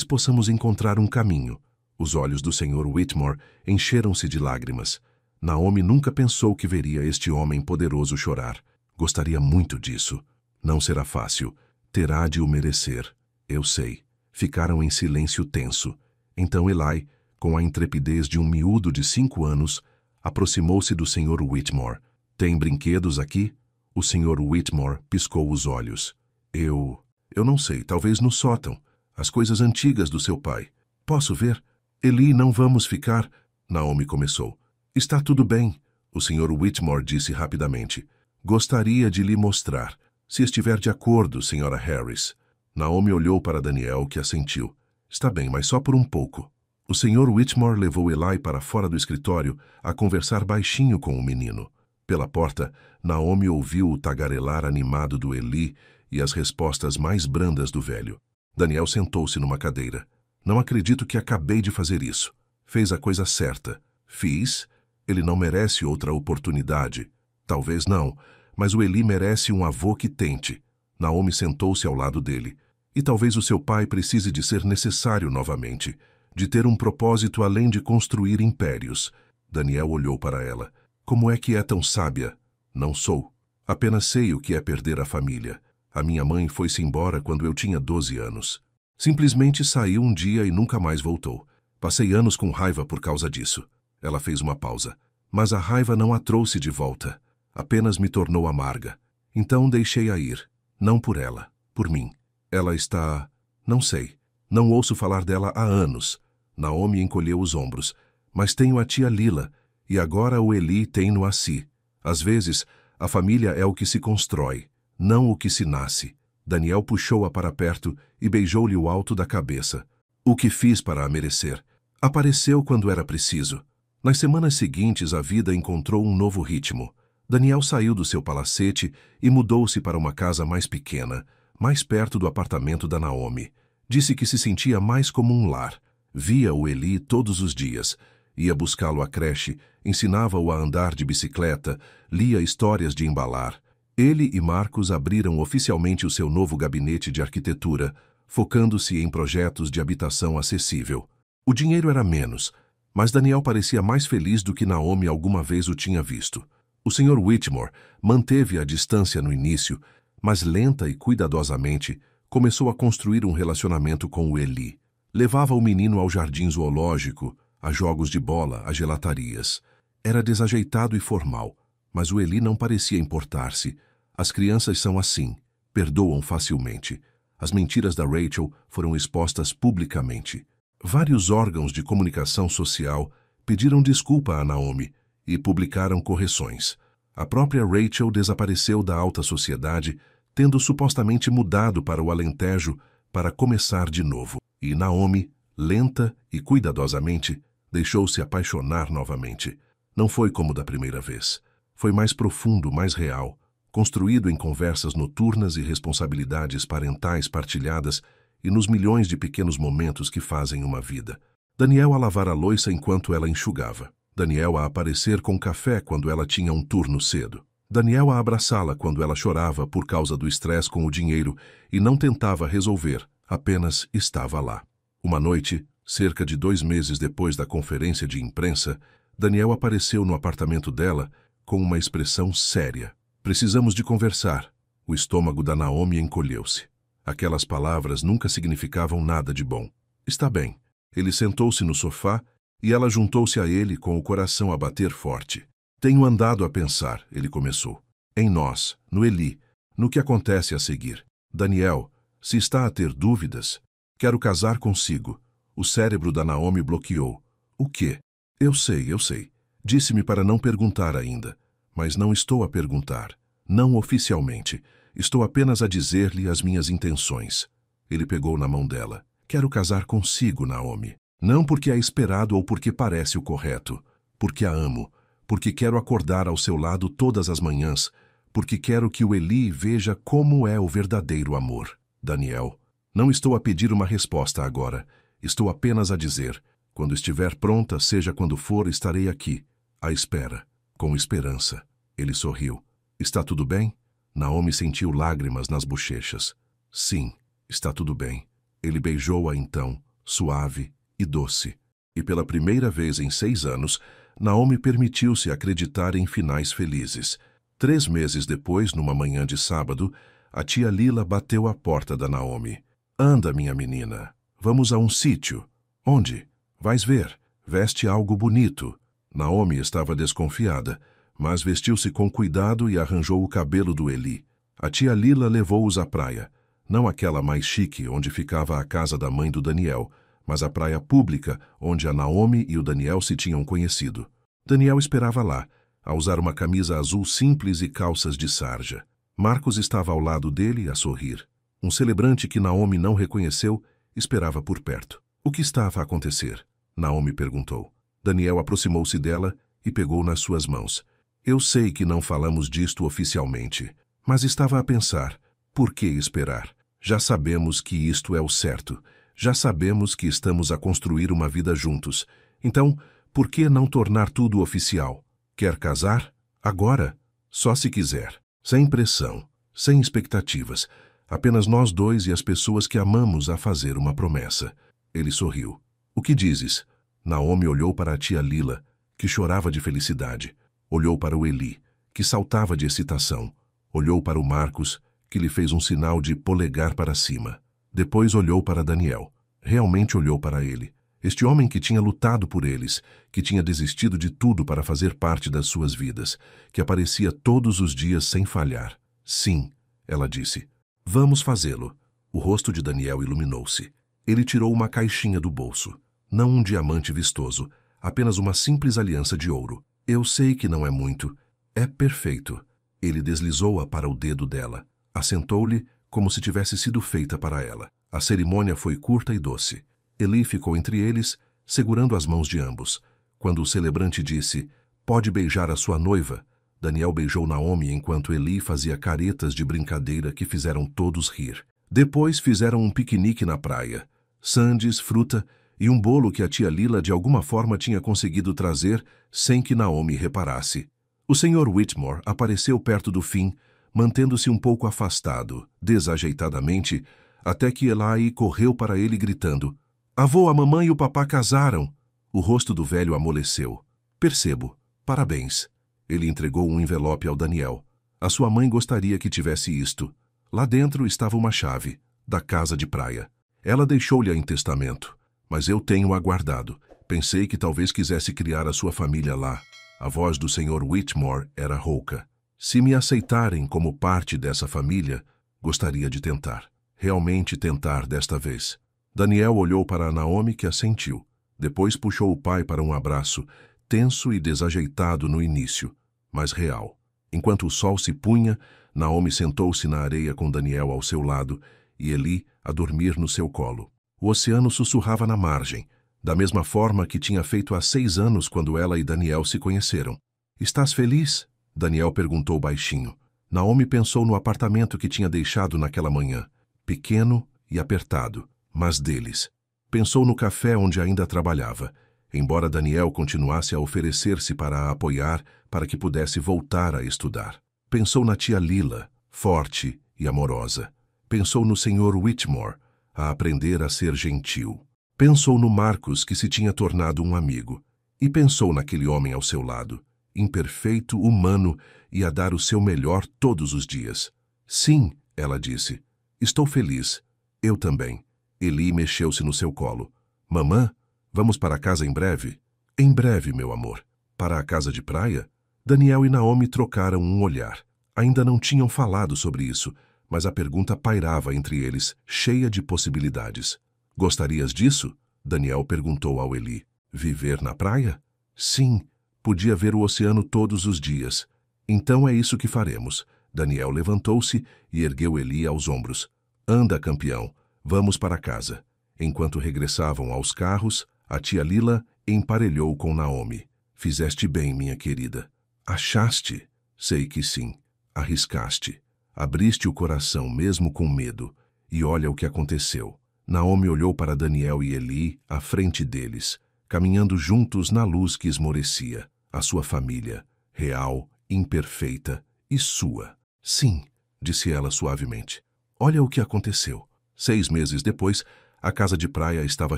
possamos encontrar um caminho. Os olhos do Sr. Whitmore encheram-se de lágrimas. Naomi nunca pensou que veria este homem poderoso chorar. Gostaria muito disso. Não será fácil. Terá de o merecer. Eu sei. Ficaram em silêncio tenso. Então Eli, com a intrepidez de um miúdo de 5 anos, aproximou-se do Sr. Whitmore. Tem brinquedos aqui? O Sr. Whitmore piscou os olhos. Eu não sei, talvez no sótão. As coisas antigas do seu pai. Posso ver? Eli, não vamos ficar... Naomi começou. Está tudo bem, o Sr. Whitmore disse rapidamente. Gostaria de lhe mostrar. Se estiver de acordo, Sra. Harris. Naomi olhou para Daniel, que assentiu. Está bem, mas só por um pouco. O Sr. Whitmore levou Eli para fora do escritório a conversar baixinho com o menino. Pela porta, Naomi ouviu o tagarelar animado do Eli e as respostas mais brandas do velho. Daniel sentou-se numa cadeira. Não acredito que acabei de fazer isso. Fez a coisa certa. Fiz... Ele não merece outra oportunidade. Talvez não, mas o Eli merece um avô que tente. Naomi sentou-se ao lado dele. E talvez o seu pai precise de ser necessário novamente. de ter um propósito além de construir impérios. Daniel olhou para ela. Como é que é tão sábia? Não sou. Apenas sei o que é perder a família. A minha mãe foi-se embora quando eu tinha 12 anos. Simplesmente saiu um dia e nunca mais voltou. Passei anos com raiva por causa disso. Ela fez uma pausa. Mas a raiva não a trouxe de volta. Apenas me tornou amarga. Então deixei-a ir. Não por ela, por mim. Ela está... não sei. Não ouço falar dela há anos. Naomi encolheu os ombros. Mas tenho a tia Lila, e agora o Eli tem-no a si. Às vezes, a família é o que se constrói, não o que se nasce. Daniel puxou-a para perto e beijou-lhe o alto da cabeça. O que fiz para a merecer? Apareceu quando era preciso. Nas semanas seguintes, a vida encontrou um novo ritmo. Daniel saiu do seu palacete e mudou-se para uma casa mais pequena, mais perto do apartamento da Naomi. Disse que se sentia mais como um lar. Via o Eli todos os dias. Ia buscá-lo à creche, ensinava-o a andar de bicicleta, lia histórias de embalar. Ele e Marcos abriram oficialmente o seu novo gabinete de arquitetura, focando-se em projetos de habitação acessível. O dinheiro era menos, mas Daniel parecia mais feliz do que Naomi alguma vez o tinha visto. O Sr. Whitmore manteve a distância no início, mas lenta e cuidadosamente começou a construir um relacionamento com o Eli. Levava o menino ao jardim zoológico, a jogos de bola, a gelatarias. Era desajeitado e formal, mas o Eli não parecia importar-se. As crianças são assim, perdoam facilmente. As mentiras da Rachel foram expostas publicamente. Vários órgãos de comunicação social pediram desculpa a Naomi e publicaram correções. A própria Rachel desapareceu da alta sociedade, tendo supostamente mudado para o Alentejo para começar de novo. E Naomi, lenta e cuidadosamente, deixou-se apaixonar novamente. Não foi como da primeira vez. Foi mais profundo, mais real, construído em conversas noturnas e responsabilidades parentais partilhadas e nos milhões de pequenos momentos que fazem uma vida. Daniel a lavar a louça enquanto ela enxugava. Daniel a aparecer com café quando ela tinha um turno cedo. Daniel a abraçá-la quando ela chorava por causa do estresse com o dinheiro e não tentava resolver, apenas estava lá. Uma noite, cerca de 2 meses depois da conferência de imprensa, Daniel apareceu no apartamento dela com uma expressão séria. Precisamos de conversar. O estômago da Naomi encolheu-se. Aquelas palavras nunca significavam nada de bom. Está bem. Ele sentou-se no sofá e ela juntou-se a ele com o coração a bater forte. Tenho andado a pensar, ele começou. Em nós, no Eli, no que acontece a seguir. Daniel, se está a ter dúvidas, quero casar consigo. O cérebro da Naomi bloqueou. O quê? Eu sei. Disse-me para não perguntar ainda. Mas não estou a perguntar. Não oficialmente. Estou apenas a dizer-lhe as minhas intenções. Ele pegou na mão dela. Quero casar consigo, Naomi. Não porque é esperado ou porque parece o correto. Porque a amo. Porque quero acordar ao seu lado todas as manhãs. Porque quero que o Eli veja como é o verdadeiro amor. Daniel, não estou a pedir uma resposta agora. Estou apenas a dizer, quando estiver pronta, seja quando for, estarei aqui, à espera, com esperança. Ele sorriu. Está tudo bem? Naomi sentiu lágrimas nas bochechas. Sim, está tudo bem. Ele beijou-a então, suave e doce. E pela primeira vez em 6 anos, Naomi permitiu-se acreditar em finais felizes. 3 meses depois, numa manhã de sábado, a tia Lila bateu à porta da Naomi. Anda, minha menina. Vamos a um sítio. Onde? Vais ver. Veste algo bonito. Naomi estava desconfiada, mas vestiu-se com cuidado e arranjou o cabelo do Eli. A tia Lila levou-os à praia. Não aquela mais chique, onde ficava a casa da mãe do Daniel, mas a praia pública, onde a Naomi e o Daniel se tinham conhecido. Daniel esperava lá, a usar uma camisa azul simples e calças de sarja. Marcos estava ao lado dele, a sorrir. Um celebrante que Naomi não reconheceu esperava por perto. O que estava a acontecer? Naomi perguntou. Daniel aproximou-se dela e pegou nas suas mãos. Eu sei que não falamos disto oficialmente, mas estava a pensar, por que esperar? Já sabemos que isto é o certo. Já sabemos que estamos a construir uma vida juntos. Então, por que não tornar tudo oficial? Quer casar? Agora? Só se quiser. Sem pressão, sem expectativas. Apenas nós dois e as pessoas que amamos a fazer uma promessa. Ele sorriu. O que dizes? Naomi olhou para a tia Lila, que chorava de felicidade. Olhou para o Eli, que saltava de excitação. Olhou para o Marcos, que lhe fez um sinal de polegar para cima. Depois olhou para Daniel. Realmente olhou para ele. Este homem que tinha lutado por eles, que tinha desistido de tudo para fazer parte das suas vidas, que aparecia todos os dias sem falhar. Sim, ela disse. Vamos fazê-lo. O rosto de Daniel iluminou-se. Ele tirou uma caixinha do bolso. Não um diamante vistoso, apenas uma simples aliança de ouro. Eu sei que não é muito. É perfeito. Ele deslizou-a para o dedo dela. Assentou-lhe como se tivesse sido feita para ela. A cerimônia foi curta e doce. Eli ficou entre eles, segurando as mãos de ambos. Quando o celebrante disse, pode beijar a sua noiva, Daniel beijou Naomi enquanto Eli fazia caretas de brincadeira que fizeram todos rir. Depois fizeram um piquenique na praia. Sandes, fruta e um bolo que a tia Lila de alguma forma tinha conseguido trazer sem que Naomi reparasse. O Sr. Whitmore apareceu perto do fim, mantendo-se um pouco afastado, desajeitadamente, até que Eli correu para ele gritando, avô, a mamãe e o papá casaram. O rosto do velho amoleceu. Percebo. Parabéns. Ele entregou um envelope ao Daniel. A sua mãe gostaria que tivesse isto. Lá dentro estava uma chave, da casa de praia. Ela deixou-lhe em testamento, mas eu tenho-a guardado. Pensei que talvez quisesse criar a sua família lá. A voz do Sr. Whitmore era rouca. Se me aceitarem como parte dessa família, gostaria de tentar. Realmente tentar desta vez. Daniel olhou para Naomi, que assentiu. Depois puxou o pai para um abraço, tenso e desajeitado no início, mas real. Enquanto o sol se punha, Naomi sentou-se na areia com Daniel ao seu lado e Eli a dormir no seu colo. O oceano sussurrava na margem, da mesma forma que tinha feito há 6 anos quando ela e Daniel se conheceram. Estás feliz? Daniel perguntou baixinho. Naomi pensou no apartamento que tinha deixado naquela manhã, pequeno e apertado, mas deles. Pensou no café onde ainda trabalhava, embora Daniel continuasse a oferecer-se para a apoiar para que pudesse voltar a estudar. Pensou na tia Lila, forte e amorosa. Pensou no Sr. Whitmore, a aprender a ser gentil. Pensou no Marcos, que se tinha tornado um amigo. E pensou naquele homem ao seu lado, imperfeito, humano e a dar o seu melhor todos os dias. Sim, ela disse. Estou feliz. Eu também. Eli mexeu-se no seu colo. Mamã, vamos para casa em breve? Em breve, meu amor. Para a casa de praia? Daniel e Naomi trocaram um olhar. Ainda não tinham falado sobre isso, mas a pergunta pairava entre eles, cheia de possibilidades. Gostarias disso? Daniel perguntou ao Eli. Viver na praia? Sim, podia ver o oceano todos os dias. Então é isso que faremos. Daniel levantou-se e ergueu Eli aos ombros. Anda, campeão. Vamos para casa. Enquanto regressavam aos carros, a tia Lila emparelhou com Naomi. Fizeste bem, minha querida. Achaste? Sei que sim. Arriscaste. Abriste o coração mesmo com medo. E olha o que aconteceu. Naomi olhou para Daniel e Eli à frente deles, caminhando juntos na luz que esmorecia. A sua família, real, imperfeita e sua. Sim, disse ela suavemente. Olha o que aconteceu. 6 meses depois, a casa de praia estava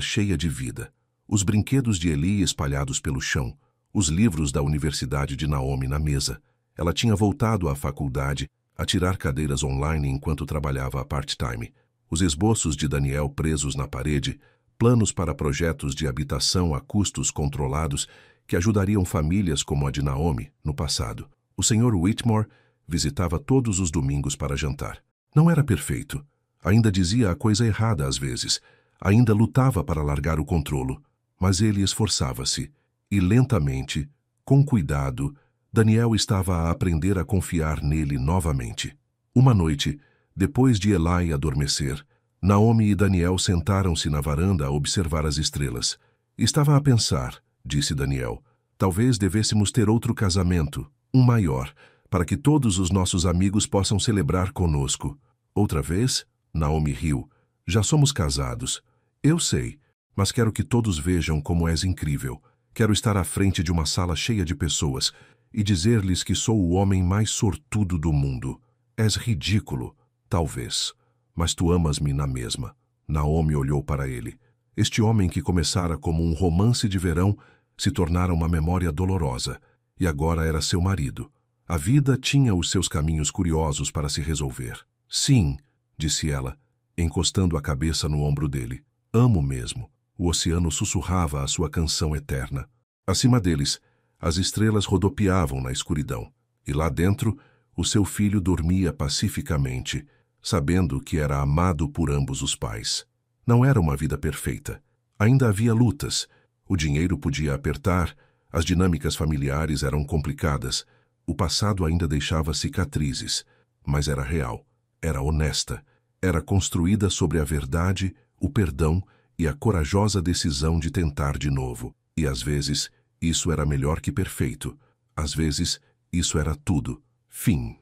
cheia de vida. Os brinquedos de Eli espalhados pelo chão, os livros da universidade de Naomi na mesa. Ela tinha voltado à faculdade a tirar cadeiras online enquanto trabalhava a part-time. Os esboços de Daniel presos na parede, planos para projetos de habitação a custos controlados que ajudariam famílias como a de Naomi no passado. O Sr. Whitmore visitava todos os domingos para jantar. Não era perfeito. Ainda dizia a coisa errada às vezes. Ainda lutava para largar o controlo. Mas ele esforçava-se. E lentamente, com cuidado, Daniel estava a aprender a confiar nele novamente. Uma noite, depois de Eli adormecer, Naomi e Daniel sentaram-se na varanda a observar as estrelas. Estava a pensar, disse Daniel, talvez devêssemos ter outro casamento, um maior, para que todos os nossos amigos possam celebrar conosco. Outra vez? Naomi riu. Já somos casados. Eu sei, mas quero que todos vejam como és incrível. Quero estar à frente de uma sala cheia de pessoas e dizer-lhes que sou o homem mais sortudo do mundo. És ridículo, talvez, mas tu amas-me na mesma. Naomi olhou para ele. Este homem que começara como um romance de verão se tornara uma memória dolorosa, e agora era seu marido. A vida tinha os seus caminhos curiosos para se resolver. Sim, disse ela, encostando a cabeça no ombro dele. Amo mesmo. O oceano sussurrava a sua canção eterna. Acima deles, as estrelas rodopiavam na escuridão, e lá dentro, o seu filho dormia pacificamente, sabendo que era amado por ambos os pais. Não era uma vida perfeita. Ainda havia lutas. O dinheiro podia apertar, as dinâmicas familiares eram complicadas, o passado ainda deixava cicatrizes, mas era real, era honesta, era construída sobre a verdade, o perdão e a corajosa decisão de tentar de novo. E às vezes, isso era melhor que perfeito. Às vezes, isso era tudo. Fim.